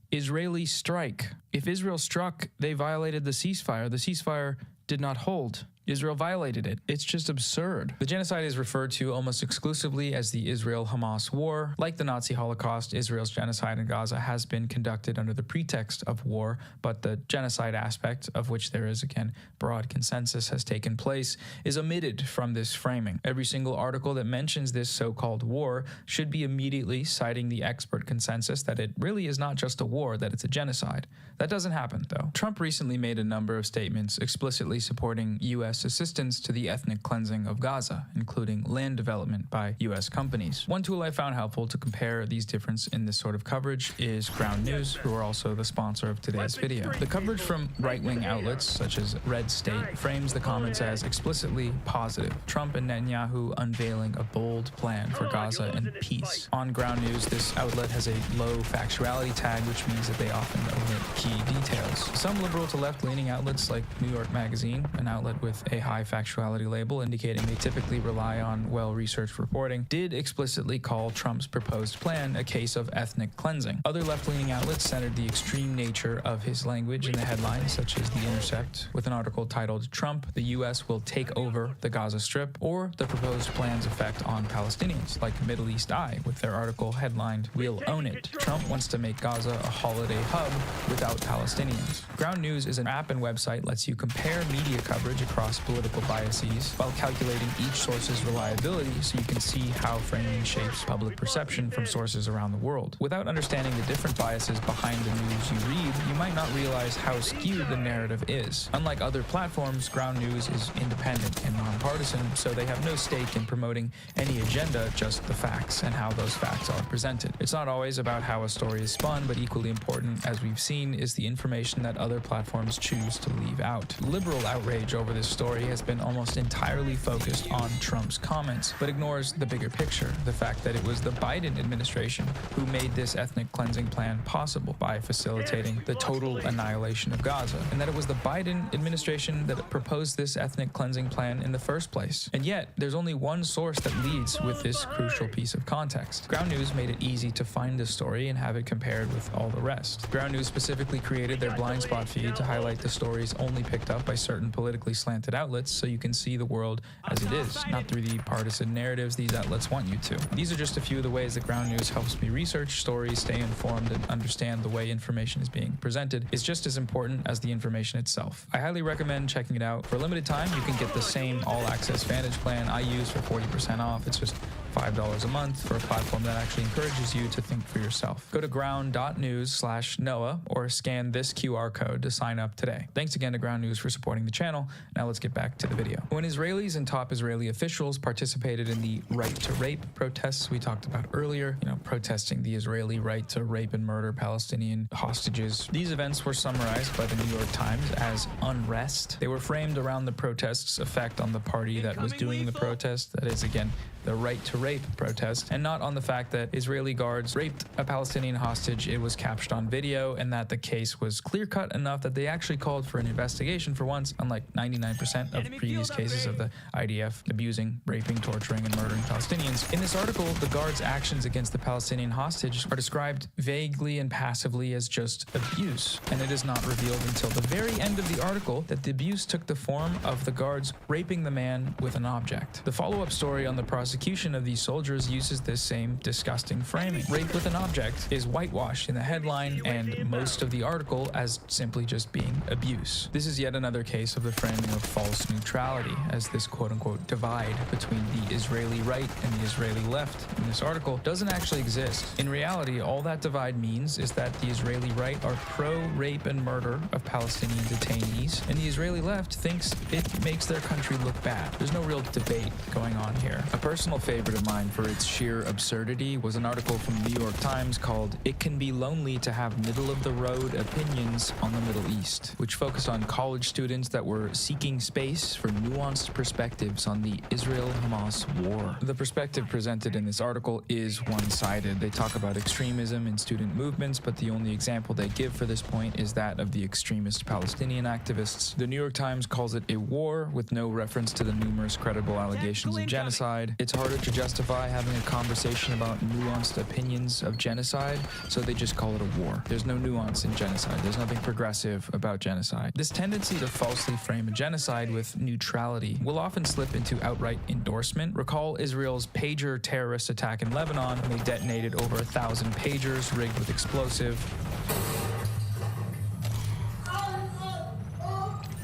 Israeli strike. If Israel struck, they violated the ceasefire. The ceasefire did not hold. Israel violated it. It's just absurd. The genocide is referred to almost exclusively as the Israel-Hamas war. Like the Nazi Holocaust, Israel's genocide in Gaza has been conducted under the pretext of war, but the genocide aspect, of which there is, again, broad consensus has taken place, is omitted from this framing. Every single article that mentions this so-called war should be immediately citing the expert consensus that it really is not just a war, that it's a genocide. That doesn't happen, though. Trump recently made a number of statements explicitly supporting U.S. assistance to the ethnic cleansing of Gaza, including land development by U.S. companies. One tool I found helpful to compare these differences in this sort of coverage is Ground News, who are also the sponsor of today's video. The coverage from right-wing outlets, such as Red State, frames the comments as explicitly positive. Trump and Netanyahu unveiling a bold plan for Gaza and peace. On Ground News, this outlet has a low factuality tag, which means that they often omit key details. Some liberal to left-leaning outlets like New York Magazine, an outlet with a high factuality label indicating they typically rely on well-researched reporting, did explicitly call Trump's proposed plan a case of ethnic cleansing. Other left-leaning outlets centered the extreme nature of his language in the headlines, such as The Intercept, with an article titled, "Trump, the U.S. will take over the Gaza Strip," or the proposed plan's effect on Palestinians, like Middle East Eye, with their article headlined, "We'll own it. Trump wants to make Gaza a holiday hub without Palestinians." Ground News is an app and website that lets you compare media coverage across political biases while calculating each source's reliability so you can see how framing shapes public perception from sources around the world. Without understanding the different biases behind the news you read, you might not realize how skewed the narrative is. Unlike other platforms, Ground News is independent and nonpartisan, so they have no stake in promoting any agenda, just the facts and how those facts are presented. It's not always about how a story is spun, but equally important, as we've seen, is the information that other platforms choose to leave out. Liberal outrage over this story has been almost entirely focused on Trump's comments, but ignores the bigger picture, the fact that it was the Biden administration who made this ethnic cleansing plan possible by facilitating the total annihilation of Gaza, and that it was the Biden administration that proposed this ethnic cleansing plan in the first place. And yet, there's only one source that leads with this crucial piece of context. Ground News made it easy to find this story and have it compared with all the rest. Ground News specifically created their blind spot feed to highlight the stories only picked up by certain politically slanted selected outlets so you can see the world as it is, not through the partisan narratives these outlets want you to. These are just a few of the ways that Ground News helps me research stories, stay informed, and understand the way information is being presented is just as important as the information itself. I highly recommend checking it out. For a limited time, you can get the same all-access Vantage plan I use for 40% off. It's just $5 a month for a platform that actually encourages you to think for yourself. Go to ground.news/Noah or scan this QR code to sign up today. Thanks again to Ground News for supporting the channel. Now let's get back to the video. When Israelis and top Israeli officials participated in the right to rape protests we talked about earlier, protesting the Israeli right to rape and murder Palestinian hostages, these events were summarized by the New York Times as unrest. They were framed around the protests' effect on the party that was doing the protest, that is, again, the right to rape protest, and not on the fact that Israeli guards raped a Palestinian hostage, it was captured on video, and that the case was clear-cut enough that they actually called for an investigation for once, unlike 99% of previous cases of the IDF abusing, raping, torturing, and murdering Palestinians. In this article, the guards' actions against the Palestinian hostage are described vaguely and passively as just abuse, and it is not revealed until the very end of the article that the abuse took the form of the guards raping the man with an object. The follow-up story on the prosecution of these soldiers uses this same disgusting framing. Rape with an object is whitewashed in the headline and most of the article as simply just being abuse. This is yet another case of the framing of false neutrality, as this quote-unquote divide between the Israeli right and the Israeli left in this article doesn't actually exist. In reality, all that divide means is that the Israeli right are pro-rape and murder of Palestinian detainees, and the Israeli left thinks it makes their country look bad. There's no real debate going on here. A personal favorite of mine for its sheer absurdity was an article from the New York Times called "It Can Be Lonely to Have Middle-of-the-Road Opinions on the Middle East," which focused on college students that were seeking space for nuanced perspectives on the Israel-Hamas war. The perspective presented in this article is one-sided. They talk about extremism in student movements, but the only example they give for this point is that of the extremist Palestinian activists. The New York Times calls it a war with no reference to the numerous credible allegations of genocide. It's harder to justify having a conversation about nuanced opinions of genocide, so they just call it a war. There's no nuance in genocide. There's nothing progressive about genocide. This tendency to falsely frame a genocide with neutrality will often slip into outright endorsement. Recall Israel's pager terrorist attack in Lebanon when they detonated over 1,000 pagers rigged with explosive.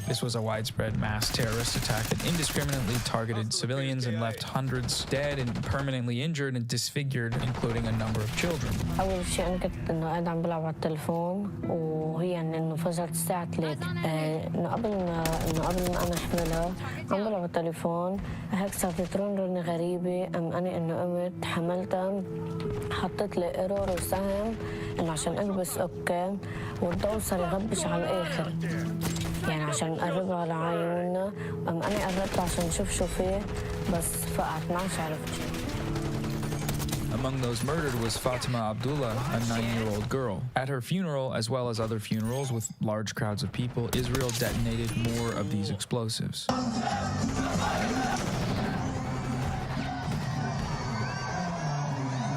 This was a widespread mass terrorist attack that indiscriminately targeted civilians and left hundreds dead and permanently injured and disfigured, including a number of children. أول شيء أنا كنت إنه قاعد عم بلعب على التليفون وهي إنه فجرت الساعة 3 إنه قبل ما أنا أحملها عم بلعب على التليفون هيك صارت ترن غريبة أنا إنه قمت حملتها حطيت لي إيرور وسهم إنه عشان ألبس أوكي والضوء صار يغبش على الآخر يعني عشان نقربها على عيوننا أنا قربت عشان نشوف شو فيه بس فقعت ما عرفت شيء. Among those murdered was Fatima Abdullah, a 9-year-old girl. At her funeral, as well as other funerals with large crowds of people, Israel detonated more of these explosives.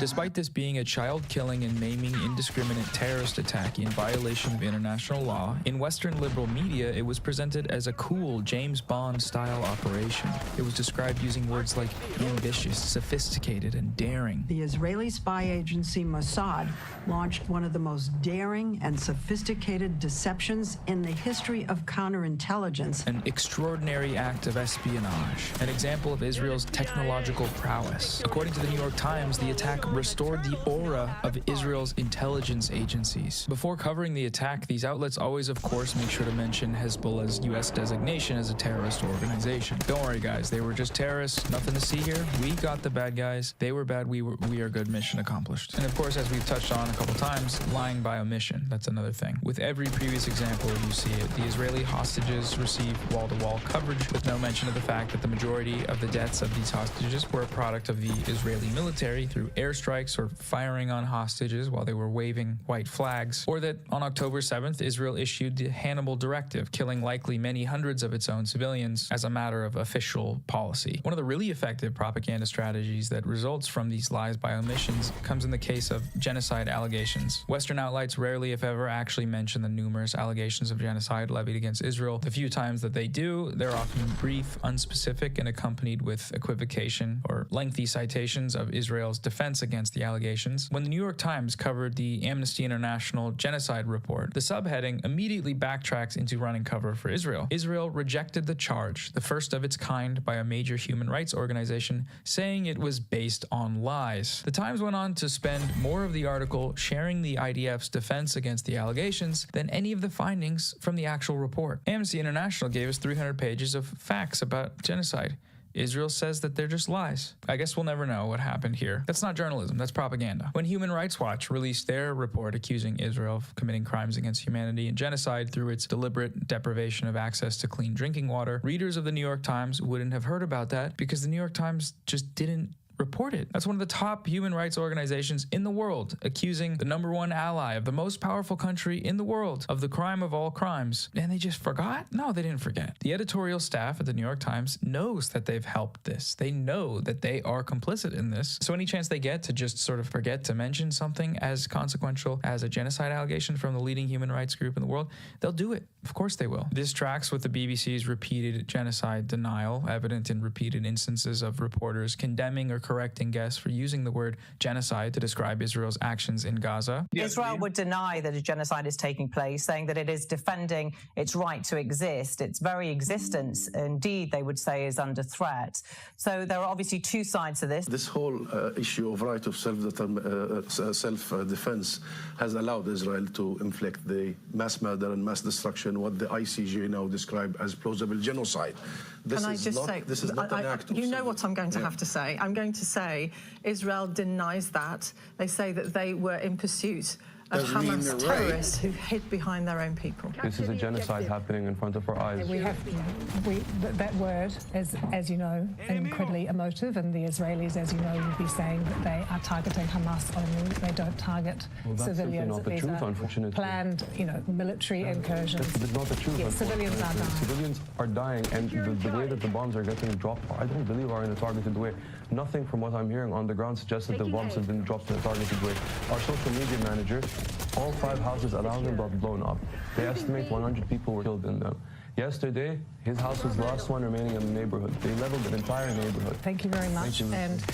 Despite this being a child-killing and maiming indiscriminate terrorist attack in violation of international law, in Western liberal media it was presented as a cool James Bond-style operation. It was described using words like ambitious, sophisticated, and daring. The Israeli spy agency Mossad launched one of the most daring and sophisticated deceptions in the history of counterintelligence. An extraordinary act of espionage, an example of Israel's technological prowess. According to the New York Times, the attack restored the aura of Israel's intelligence agencies. Before covering the attack, these outlets always, of course, make sure to mention Hezbollah's U.S. designation as a terrorist organization. Don't worry, guys. They were just terrorists. Nothing to see here. We got the bad guys. They were bad. We are good. Mission accomplished. And of course, as we've touched on a couple times, lying by omission. That's another thing. With every previous example, you see it. The Israeli hostages received wall-to-wall coverage with no mention of the fact that the majority of the deaths of these hostages were a product of the Israeli military through air airstrikes or firing on hostages while they were waving white flags, or that on October 7th, Israel issued the Hannibal Directive, killing likely many hundreds of its own civilians as a matter of official policy. One of the really effective propaganda strategies that results from these lies by omissions comes in the case of genocide allegations. Western outlets rarely, if ever, actually mention the numerous allegations of genocide levied against Israel. The few times that they do, they're often brief, unspecific, and accompanied with equivocation or lengthy citations of Israel's defense against the allegations. When the New York Times covered the Amnesty International genocide report, the subheading immediately backtracks into running cover for Israel. Israel rejected the charge, the first of its kind by a major human rights organization, saying it was based on lies. The Times went on to spend more of the article sharing the IDF's defense against the allegations than any of the findings from the actual report. Amnesty International gave us 300 pages of facts about genocide. Israel says that they're just lies. I guess we'll never know what happened here. That's not journalism, that's propaganda. When Human Rights Watch released their report accusing Israel of committing crimes against humanity and genocide through its deliberate deprivation of access to clean drinking water, readers of the New York Times wouldn't have heard about that because the New York Times just didn't report it. That's one of the top human rights organizations in the world, accusing the #1 ally of the most powerful country in the world of the crime of all crimes. And they just forgot? No, they didn't forget. The editorial staff at the New York Times knows that they've helped this. They know that they are complicit in this. So any chance they get to just sort of forget to mention something as consequential as a genocide allegation from the leading human rights group in the world, they'll do it. Of course they will. This tracks with the BBC's repeated genocide denial, evident in repeated instances of reporters condemning or correcting guests for using the word genocide to describe Israel's actions in Gaza. Israel would deny that a genocide is taking place, saying that it is defending its right to exist. Its very existence, indeed, they would say, is under threat. So there are obviously two sides to this. This whole issue of right of self-defense has allowed Israel to inflict the mass murder and mass destruction, what the ICJ now describe as plausible genocide. This is not an act of you know what I'm going to have to say. I'm going to say Israel denies that. They say that they were in pursuit of Hamas terrorists who hid behind their own people. This is a genocide happening in front of our eyes. That word is, as you know, incredibly emotive, and the Israelis, as you know, will be saying that they are targeting Hamas only. They don't target civilians. Not the truth, unfortunately. Planned, military incursions. That's not the truth. Yes, civilians are dying. Civilians are dying, and the way that the bombs are getting dropped, I don't believe are in a targeted way. Nothing from what I'm hearing on the ground suggests that the bombs have been dropped in a targeted way. Our social media manager, all 5 houses around him got blown up. They estimate 100 people were killed in them. Yesterday, his house was the last one remaining in the neighborhood. They leveled an entire neighborhood. Thank you very much. And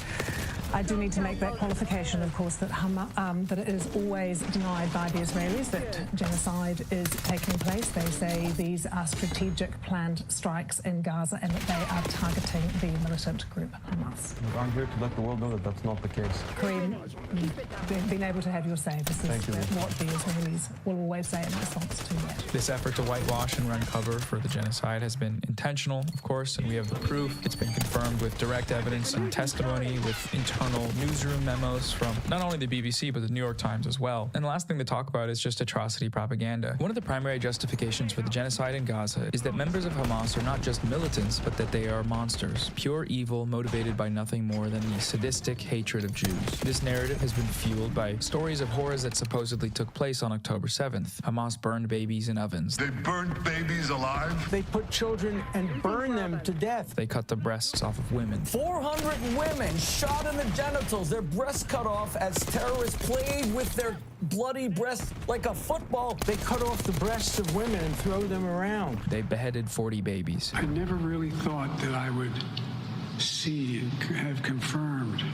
I do need to make that qualification, of course, that that it is always denied by the Israelis that genocide is taking place. They say these are strategic planned strikes in Gaza and that they are targeting the militant group Hamas. I'm here to let the world know that that's not the case. Kareem, you've been able to have your say. This is what the Israelis will always say in response to that. This effort to whitewash and run cover for the genocide has been intentional, of course, and we have the proof. It's been confirmed with direct evidence and testimony, with internal newsroom memos from not only the BBC but the New York Times as well. And the last thing to talk about is just atrocity propaganda. One of the primary justifications for the genocide in Gaza is that members of Hamas are not just militants, but that they are monsters, pure evil motivated by nothing more than the sadistic hatred of Jews. This narrative has been fueled by stories of horrors that supposedly took place on October 7th. Hamas burned babies in ovens. They burned babies alive? They put children and burned them to death. They cut the breasts off of women. 400 women shot in the genitals, their breasts cut off as terrorists played with their bloody breasts like a football. They cut off the breasts of women and throw them around. They beheaded 40 babies. I never really thought that I would see and have confirmed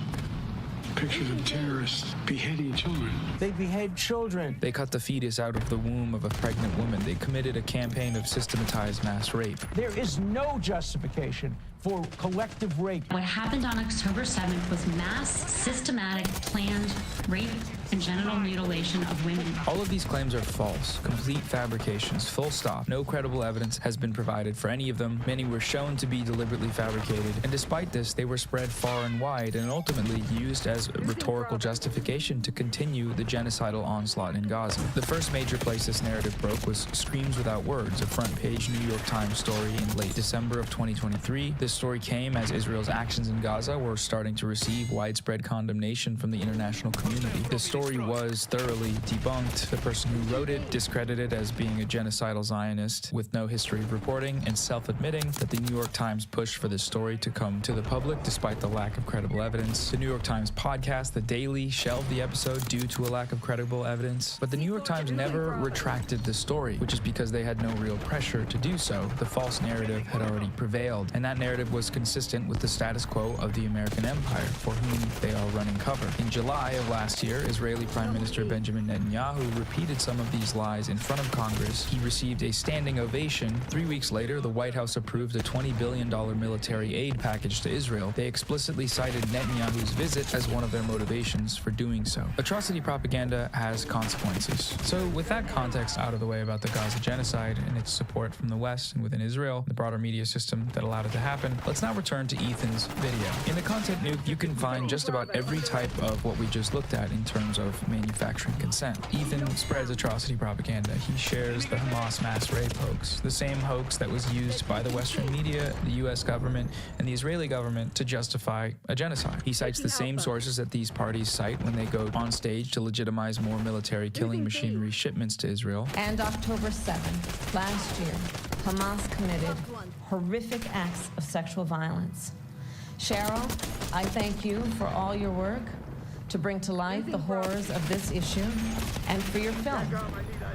pictures of terrorists beheading children. They behead children. They cut the fetus out of the womb of a pregnant woman. They committed a campaign of systematized mass rape. There is no justification for collective rape. What happened on October 7th was mass, systematic, planned rape and genital mutilation of women. All of these claims are false, complete fabrications, full stop. No credible evidence has been provided for any of them. Many were shown to be deliberately fabricated, and despite this, they were spread far and wide and ultimately used as rhetorical justification to continue the genocidal onslaught in Gaza. The first major place this narrative broke was Screams Without Words, a front-page New York Times story in late December of 2023. This This story came as Israel's actions in Gaza were starting to receive widespread condemnation from the international community. The story was thoroughly debunked. The person who wrote it discredited as being a genocidal Zionist with no history of reporting and self-admitting that the New York Times pushed for this story to come to the public despite the lack of credible evidence. The New York Times podcast, The Daily, shelved the episode due to a lack of credible evidence, but the New York Times never retracted the story, which is because they had no real pressure to do so. The false narrative had already prevailed, and that narrative was consistent with the status quo of the American empire, for whom they are running cover. In July of last year, Israeli Prime Minister Benjamin Netanyahu repeated some of these lies in front of Congress. He received a standing ovation. 3 weeks later, the White House approved a $20 billion military aid package to Israel. They explicitly cited Netanyahu's visit as one of their motivations for doing so. Atrocity propaganda has consequences. So with that context out of the way about the Gaza genocide and its support from the West and within Israel, the broader media system that allowed it to happen, let's now return to Ethan's video. In the content nuke, you can find just about every type of what we just looked at in terms of manufacturing consent. Ethan spreads atrocity propaganda. He shares the Hamas mass rape hoax, the same hoax that was used by the Western media, the US government, and the Israeli government to justify a genocide. He cites the same sources that these parties cite when they go on stage to legitimize more military killing machinery shipments to Israel. And October 7th, last year, Hamas committed horrific acts of sexual violence. Cheryl, I thank you for all your work to bring to light the horrors of this issue and for your film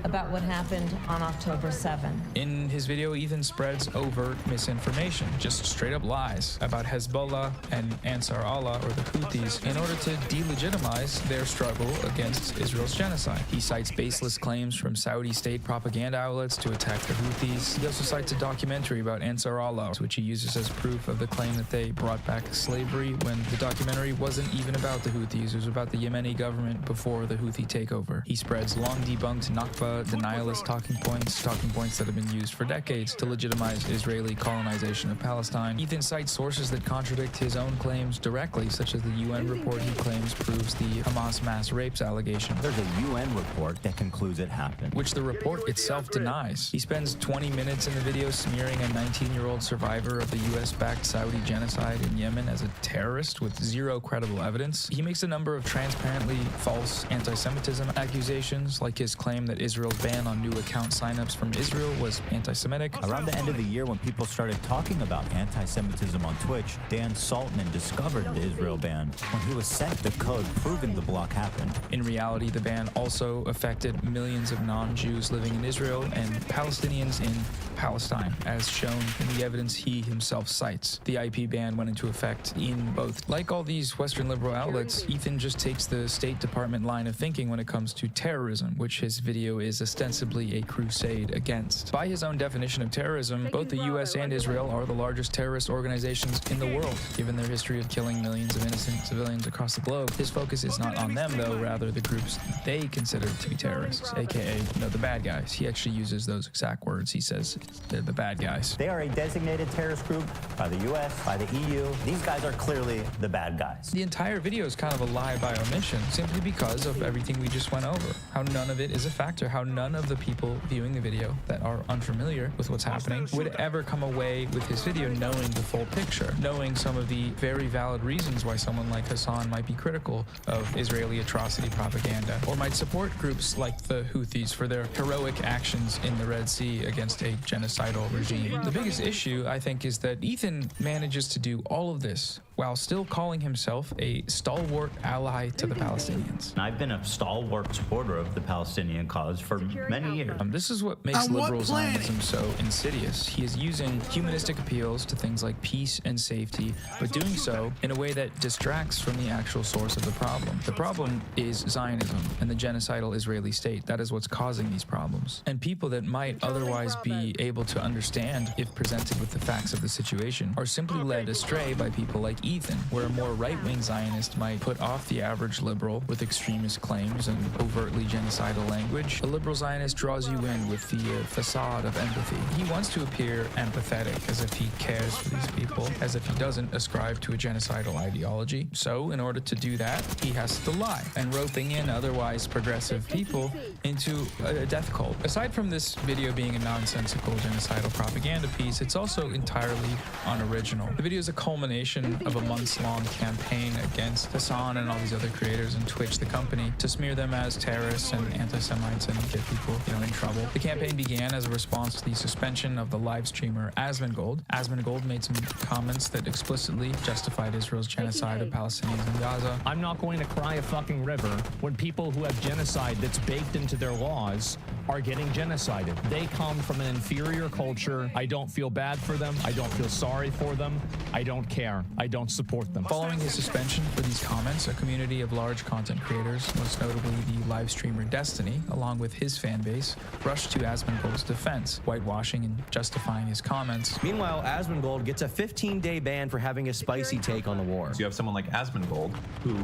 about what happened on October 7. In his video, Ethan spreads overt misinformation, just straight up lies about Hezbollah and Ansar Allah, or the Houthis, in order to delegitimize their struggle against Israel's genocide. He cites baseless claims from Saudi state propaganda outlets to attack the Houthis. He also cites a documentary about Ansar Allah, which he uses as proof of the claim that they brought back slavery, when the documentary wasn't even about the Houthis. It was about the Yemeni government before the Houthi takeover. He spreads long debunked Nakba denialist talking points that have been used for decades to legitimize Israeli colonization of Palestine. Ethan cites sources that contradict his own claims directly, such as the UN report he claims proves the Hamas mass rapes allegation. There's a UN report that concludes it happened, which the report itself denies. He spends 20 minutes in the video smearing a 19-year-old survivor of the US-backed Saudi genocide in Yemen as a terrorist with zero credible evidence. He makes a number of transparently false anti-Semitism accusations, like his claim that Israel's ban on new account signups from Israel was anti-Semitic. Around the end of the year, when people started talking about anti-Semitism on Twitch, Dan Saltman discovered the Israel ban when he was sent the code proving the block happened. In reality, the ban also affected millions of non-Jews living in Israel and Palestinians in Palestine, as shown in the evidence he himself cites. The IP ban went into effect in both. Like all these Western liberal outlets, Ethan just takes the State Department line of thinking when it comes to terrorism, which his video is ostensibly a crusade against. By his own definition of terrorism, both the US and Israel are the largest terrorist organizations in the world. Given their history of killing millions of innocent civilians across the globe, his focus is not on them, though, rather the groups they consider to be terrorists, aka, the bad guys. He actually uses those exact words. He says they're the bad guys. They are a designated terrorist group by the US, by the EU. These guys are clearly the bad guys. The entire video is kind of a lie by omission, simply because of everything we just went over. How none of it is a factor, how none of the people viewing the video that are unfamiliar with what's happening would ever come away with his video knowing the full picture, knowing some of the very valid reasons why someone like Hassan might be critical of Israeli atrocity propaganda, or might support groups like the Houthis for their heroic actions in the Red Sea against a genocidal regime. The biggest issue, I think, is that Ethan manages to do all of this while still calling himself a stalwart ally to the Palestinians. I've been a stalwart supporter of the Palestinian cause for many years. This is what makes liberal Zionism so insidious. He is using humanistic appeals to things like peace and safety, but doing so in a way that distracts from the actual source of the problem. The problem is Zionism and the genocidal Israeli state. That is what's causing these problems. And people that might otherwise be able to understand if presented with the facts of the situation are simply led astray by people like Ethan, where a more right-wing Zionist might put off the average liberal with extremist claims and overtly genocidal language, a liberal Zionist draws you in with the facade of empathy. He wants to appear empathetic, as if he cares for these people, as if he doesn't ascribe to a genocidal ideology. So, in order to do that, he has to lie, and roping in otherwise progressive people into a death cult. Aside from this video being a nonsensical genocidal propaganda piece, it's also entirely unoriginal. The video is a culmination of a months-long campaign against Hassan and all these other creators and Twitch, the company, to smear them as terrorists and anti-Semites and get people, in trouble. The campaign began as a response to the suspension of the live streamer Asmongold. Asmongold made some comments that explicitly justified Israel's genocide of Palestinians in Gaza. I'm not going to cry a fucking river when people who have genocide that's baked into their laws are getting genocided. They come from an inferior culture. I don't feel bad for them. I don't feel sorry for them. I don't care. I don't support them. Following his suspension for these comments, a community of large content creators, most notably the live streamer Destiny, along with his fan base, rushed to Asmongold's defense, whitewashing and justifying his comments. Meanwhile, Asmongold gets a 15-day ban for having a spicy take on the war. So you have someone like Asmongold who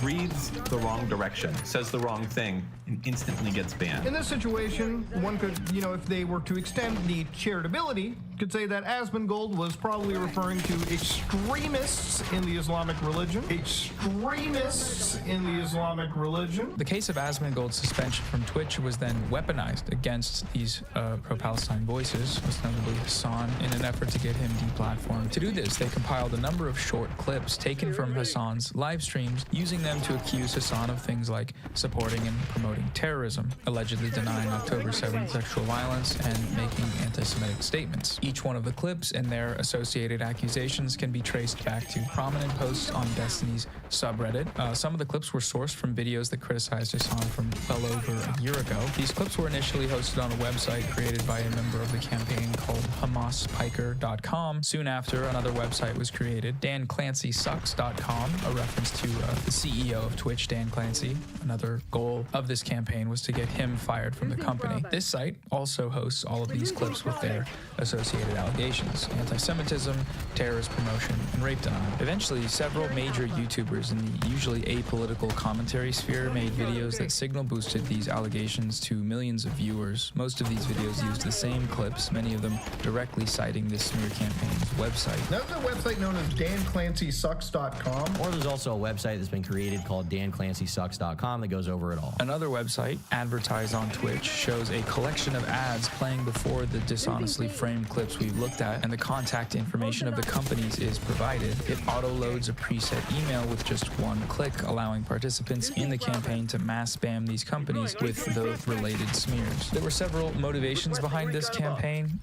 breathes the wrong direction, says the wrong thing, and instantly gets banned. In this situation, one could, if they were to extend the charitability, could say that Asmongold was probably referring to extremists in the Islamic religion. Extremists in the Islamic religion. The case of Asmongold's suspension from Twitch was then weaponized against these pro-Palestine voices, most notably Hassan, in an effort to get him deplatformed. To do this, they compiled a number of short clips taken from Hassan's live streams, using them to accuse Hassan of things like supporting and promoting terrorism, allegedly denying October 7th sexual violence, and making anti-Semitic statements. Each one of the clips and their associated accusations can be traced back to prominent posts on Destiny's subreddit. Some of the clips were sourced from videos that criticized Hassan from well over a year ago. These clips were initially hosted on a website created by a member of the campaign called HamasPiker.com. Soon after, another website was created, DanClancySucks.com, a reference to the CEO of Twitch, Dan Clancy. Another goal of this campaign was to get him fired from the company. This site also hosts all of these clips with their associated allegations: anti-Semitism, terrorist promotion, and rape denial. Eventually, several major YouTubers in the usually apolitical commentary sphere made videos that signal boosted these allegations to millions of viewers. Most of these videos used the same clips, many of them directly citing this smear campaign's website. There's a website known as DanClancySucks.com. Or there's also a website that's been created called DanClancySucks.com that goes over it all. Another website, Advertise on Twitch, shows a collection of ads playing before the dishonestly framed clips we've looked at, and the contact information of the companies is provided. It auto-loads a preset email with just one click, allowing participants in the campaign to mass spam these companies with the related smears. There were several motivations behind this campaign.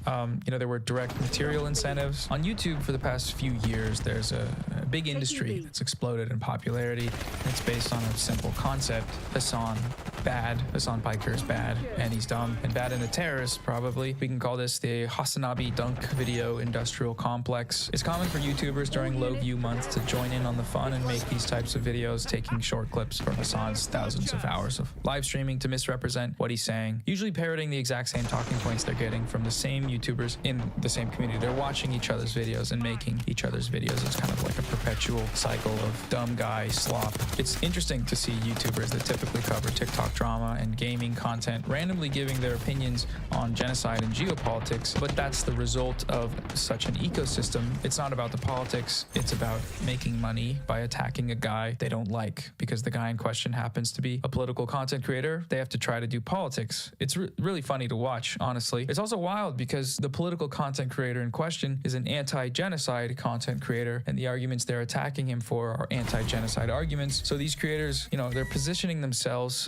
There were direct material incentives. On YouTube for the past few years, there's a big industry that's exploded in popularity. It's based on a simple concept: Hassan bad, Hassan Piker is bad, and he's dumb and bad and a terrorist, probably. We can call this the Hassanabi Dunk Video Industrial Complex. It's common for YouTubers during low view months to join in on the fun and make these types of videos, taking short clips from Hassan's thousands of hours of live streaming to misrepresent what he's saying, usually parroting the exact same talking points they're getting from the same YouTubers in the same community. They're watching each other's videos and making each other's videos. It's kind of like a perpetual cycle of dumb guy slop. It's interesting to see YouTubers that typically cover TikTok drama and gaming content randomly giving their opinions on genocide and geopolitics, but that's the result of such an ecosystem. It's not about the politics, it's about making money by attacking a guy they don't like. Because the guy in question happens to be a political content creator, they have to try to do politics. It's really funny to watch, honestly. It's also wild because the political content creator in question is an anti-genocide content creator, and the arguments they're attacking him for are anti-genocide arguments. So these creators, they're positioning themselves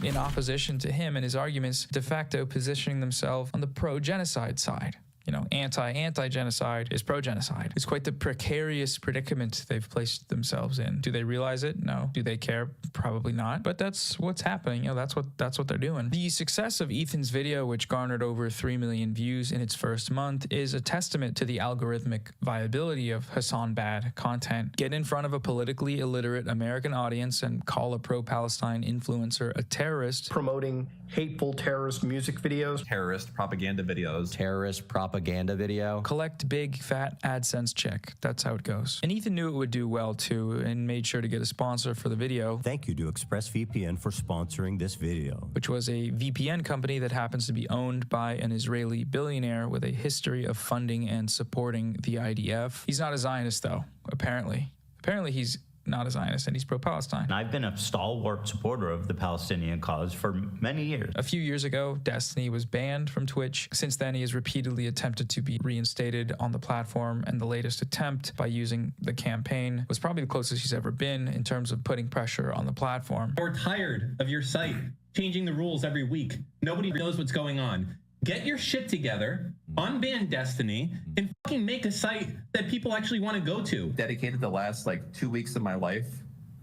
in opposition to him and his arguments, de facto positioning themselves on the pro-genocide side. Anti-genocide is pro-genocide. It's quite the precarious predicament they've placed themselves in. Do they realize it? No. Do they care? Probably not. But that's what's happening. That's what they're doing. The success of Ethan's video, which garnered over 3 million views in its first month, is a testament to the algorithmic viability of Hassan bad content. Get in front of a politically illiterate American audience and call a pro-Palestine influencer a terrorist. Promoting hateful terrorist music videos. Terrorist propaganda videos. Terrorist propaganda propaganda video. Collect big, fat AdSense check. That's how it goes. And Ethan knew it would do well, too, and made sure to get a sponsor for the video. Thank you to ExpressVPN for sponsoring this video. Which was a VPN company that happens to be owned by an Israeli billionaire with a history of funding and supporting the IDF. He's not a Zionist, though, apparently. Apparently, he's not a Zionist, and he's pro-Palestine. I've been a stalwart supporter of the Palestinian cause for many years. A few years ago, Destiny was banned from Twitch. Since then, he has repeatedly attempted to be reinstated on the platform, and the latest attempt by using the campaign was probably the closest he's ever been in terms of putting pressure on the platform. We're tired of your site changing the rules every week. Nobody knows what's going on. Get your shit together, unban Destiny, and fucking make a site that people actually want to go to. Dedicated the last 2 weeks of my life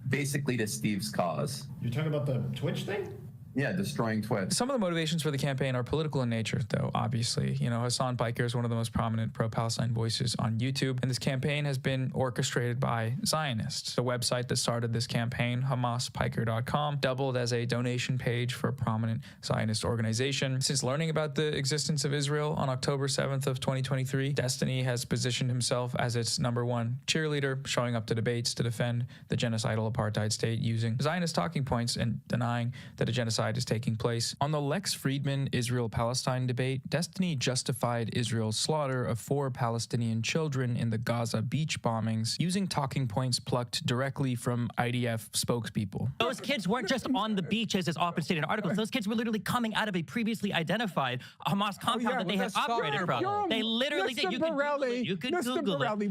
basically to Steve's cause. You're talking about the Twitch thing? Yeah, destroying Twitch. Some of the motivations for the campaign are political in nature, though, obviously. You know, Hassan Piker is one of the most prominent pro-Palestine voices on YouTube, and this campaign has been orchestrated by Zionists. The website that started this campaign, HamasPiker.com, doubled as a donation page for a prominent Zionist organization. Since learning about the existence of Israel on October 7th of 2023, Destiny has positioned himself as its #1 cheerleader, showing up to debates to defend the genocidal apartheid state using Zionist talking points and denying that a genocide is taking place. On the Lex Friedman Israel-Palestine debate, Destiny justified Israel's slaughter of 4 Palestinian children in the Gaza beach bombings using talking points plucked directly from IDF spokespeople. Those kids weren't just on the beach, as is often stated in articles. Those kids were literally coming out of a previously identified Hamas compound that they had operated from. They literally did. You can Google it. You can Google it.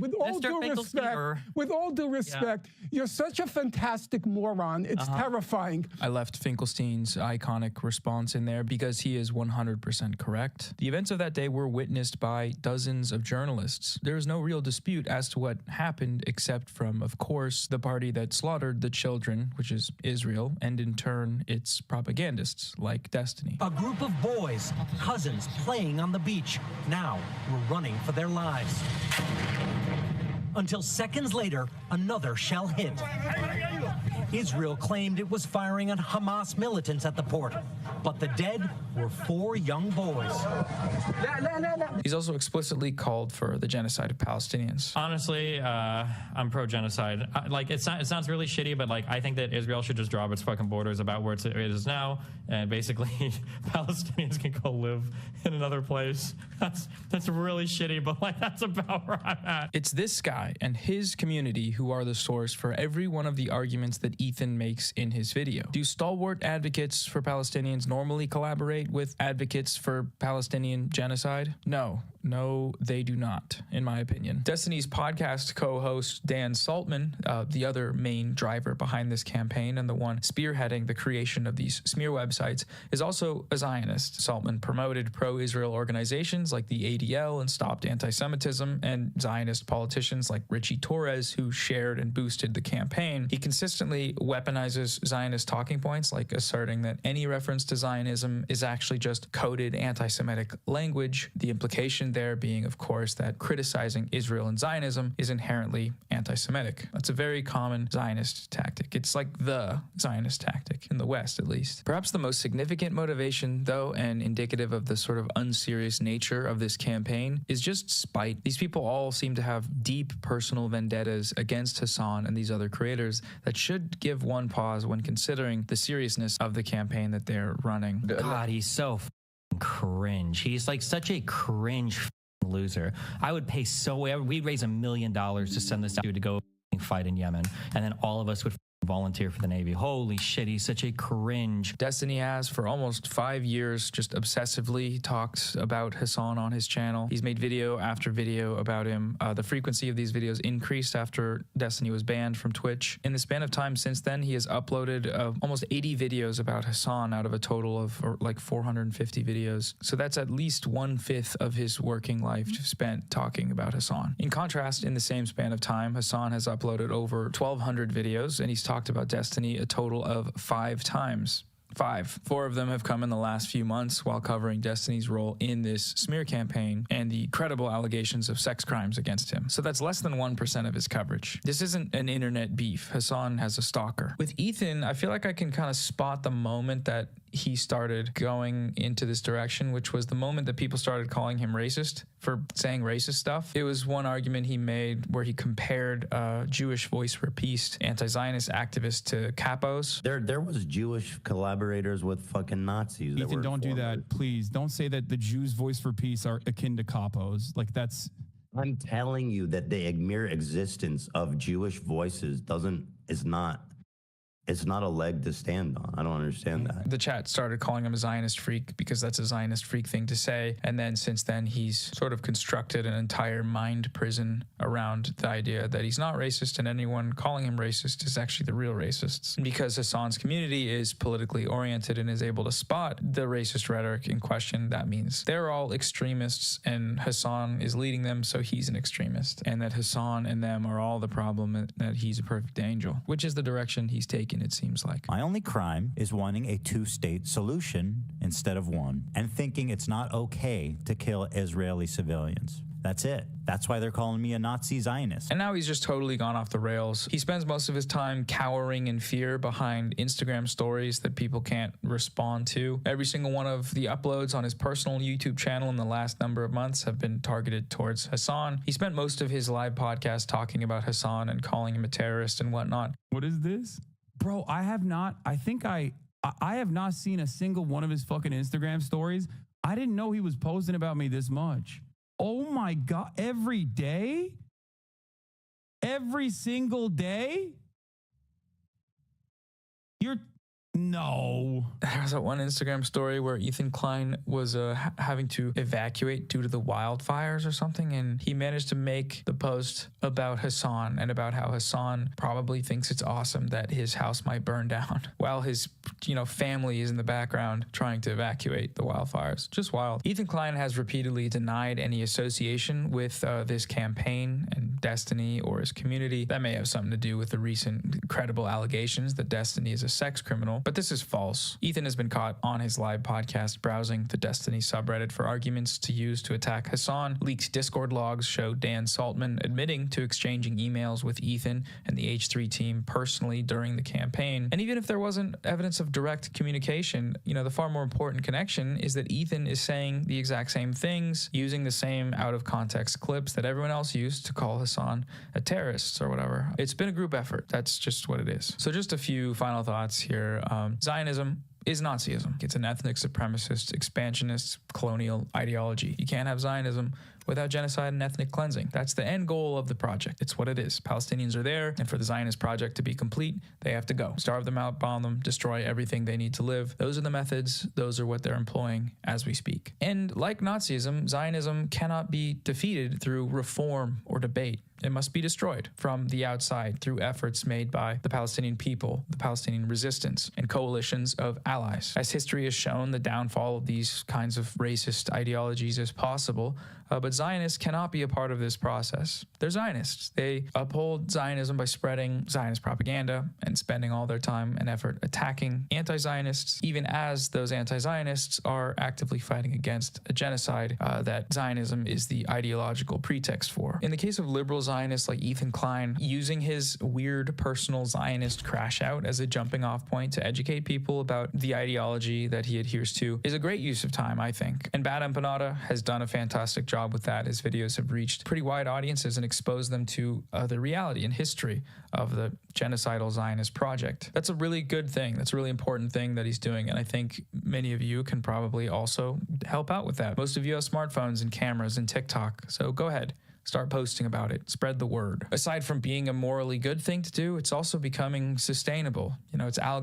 With all due respect, you're such a fantastic moron. It's terrifying. I left Finkelstein's iconic response in there because he is 100% correct. The events of that day were witnessed by dozens of journalists. There is no real dispute as to what happened, except from, of course, the party that slaughtered the children, which is Israel, and in turn, its propagandists, like Destiny. A group of boys, cousins, playing on the beach, now were running for their lives. Until seconds later, another shell hit. Israel claimed it was firing on Hamas militants at the port, but the dead were 4 young boys. He's also explicitly called for the genocide of Palestinians. Honestly, I'm pro-genocide. It sounds really shitty, but I think that Israel should just drop its fucking borders about where it is now, and basically Palestinians can go live in another place. That's really shitty, but that's about where I'm at. It's this guy and his community who are the source for every one of the arguments that Ethan makes in his video. Do stalwart advocates for Palestinians normally collaborate with advocates for Palestinian genocide? No, they do not, in my opinion. Destiny's podcast co-host Dan Saltman, the other main driver behind this campaign and the one spearheading the creation of these smear websites, is also a Zionist. Saltman promoted pro-Israel organizations like the ADL and Stopped Anti-Semitism, and Zionist politicians like Richie Torres, who shared and boosted the campaign. He consistently weaponizes Zionist talking points, like asserting that any reference to Zionism is actually just coded anti-Semitic language, the implication there being, of course, that criticizing Israel and Zionism is inherently anti-Semitic. That's a very common Zionist tactic. It's like the Zionist tactic, in the West at least. Perhaps the most significant motivation, though, and indicative of the sort of unserious nature of this campaign, is just spite. These people all seem to have deep personal vendettas against Hassan and these other creators that should give one pause when considering the seriousness of the campaign that they're running. God, he's so cringe. He's such a cringe loser. I would pay we'd raise $1 million to send this dude to go fight in Yemen, and then all of us would volunteer for the Navy. Holy shit, he's such a cringe. Destiny has for almost 5 years just obsessively talked about Hassan on his channel. He's made video after video about him. The frequency of these videos increased after Destiny was banned from Twitch. In the span of time since then, he has uploaded almost 80 videos about Hassan out of a total of 450 videos. So that's at least 1/5 of his working life spent talking about Hassan. In contrast, in the same span of time, Hassan has uploaded over 1,200 videos, and he's talked about Destiny a total of 5 times. 5. 4 of them have come in the last few months while covering Destiny's role in this smear campaign and the credible allegations of sex crimes against him. So that's less than 1% of his coverage. This isn't an internet beef. Hassan has a stalker. With Ethan, I feel like I can kind of spot the moment that he started going into this direction, which was the moment that people started calling him racist for saying racist stuff. It was one argument he made where he compared Jewish Voice for Peace anti-Zionist activists to capos. There was Jewish collaborators with fucking Nazis. Ethan, don't do that, please. Don't say that the Jews' Voice for Peace are akin to capos. Like, that's... I'm telling you that the mere existence of Jewish voices it's not a leg to stand on. I don't understand that. The chat started calling him a Zionist freak because that's a Zionist freak thing to say. And then since then, he's sort of constructed an entire mind prison around the idea that he's not racist and anyone calling him racist is actually the real racists. And because Hassan's community is politically oriented and is able to spot the racist rhetoric in question, that means they're all extremists and Hassan is leading them, so he's an extremist. And that Hassan and them are all the problem and that he's a perfect angel, which is the direction he's taken, it seems like. My only crime is wanting a two-state solution instead of one, and thinking it's not okay to kill Israeli civilians. That's it. That's why they're calling me a Nazi Zionist. And now he's just totally gone off the rails. He spends most of his time cowering in fear behind Instagram stories that people can't respond to. Every single one of the uploads on his personal YouTube channel in the last number of months have been targeted towards Hassan. He spent most of his live podcast talking about Hassan and calling him a terrorist and whatnot. What is this? Bro, I have not seen a single one of his fucking Instagram stories. I didn't know he was posting about me this much. Oh my God, every day? Every single day? No. There was that one Instagram story where Ethan Klein was having to evacuate due to the wildfires or something, and he managed to make the post about Hassan and about how Hassan probably thinks it's awesome that his house might burn down while his family is in the background trying to evacuate the wildfires. Just wild. Ethan Klein has repeatedly denied any association with this campaign and Destiny or his community. That may have something to do with the recent credible allegations that Destiny is a sex criminal. But this is false. Ethan has been caught on his live podcast browsing the Destiny subreddit for arguments to use to attack Hassan. Leaked Discord logs show Dan Saltman admitting to exchanging emails with Ethan and the H3 team personally during the campaign. And even if there wasn't evidence of direct communication, the far more important connection is that Ethan is saying the exact same things, using the same out-of-context clips that everyone else used to call Hassan a terrorist or whatever. It's been a group effort. That's just what it is. So just a few final thoughts here. Zionism is Nazism. It's an ethnic supremacist, expansionist, colonial ideology. You can't have Zionism without genocide and ethnic cleansing. That's the end goal of the project. It's what it is. Palestinians are there, and for the Zionist project to be complete, they have to go. Starve them out, bomb them, destroy everything they need to live. Those are the methods. Those are what they're employing as we speak. And like Nazism, Zionism cannot be defeated through reform or debate. It must be destroyed from the outside through efforts made by the Palestinian people, the Palestinian resistance, and coalitions of allies. As history has shown, the downfall of these kinds of racist ideologies is possible, but Zionists cannot be a part of this process. They're Zionists. They uphold Zionism by spreading Zionist propaganda and spending all their time and effort attacking anti-Zionists, even as those anti-Zionists are actively fighting against a genocide that Zionism is the ideological pretext for. In the case of liberal Zionists like Ethan Klein, using his weird personal Zionist crash out as a jumping off point to educate people about the ideology that he adheres to is a great use of time, I think. And Bad Empanada has done a fantastic job with that. His videos have reached pretty wide audiences and exposed them to the reality and history of the genocidal Zionist project. That's a really good thing. That's a really important thing that he's doing. And I think many of you can probably also help out with that. Most of you have smartphones and cameras and TikTok. So go ahead. Start posting about it. Spread the word. Aside from being a morally good thing to do, it's also becoming sustainable. It's algorithmic.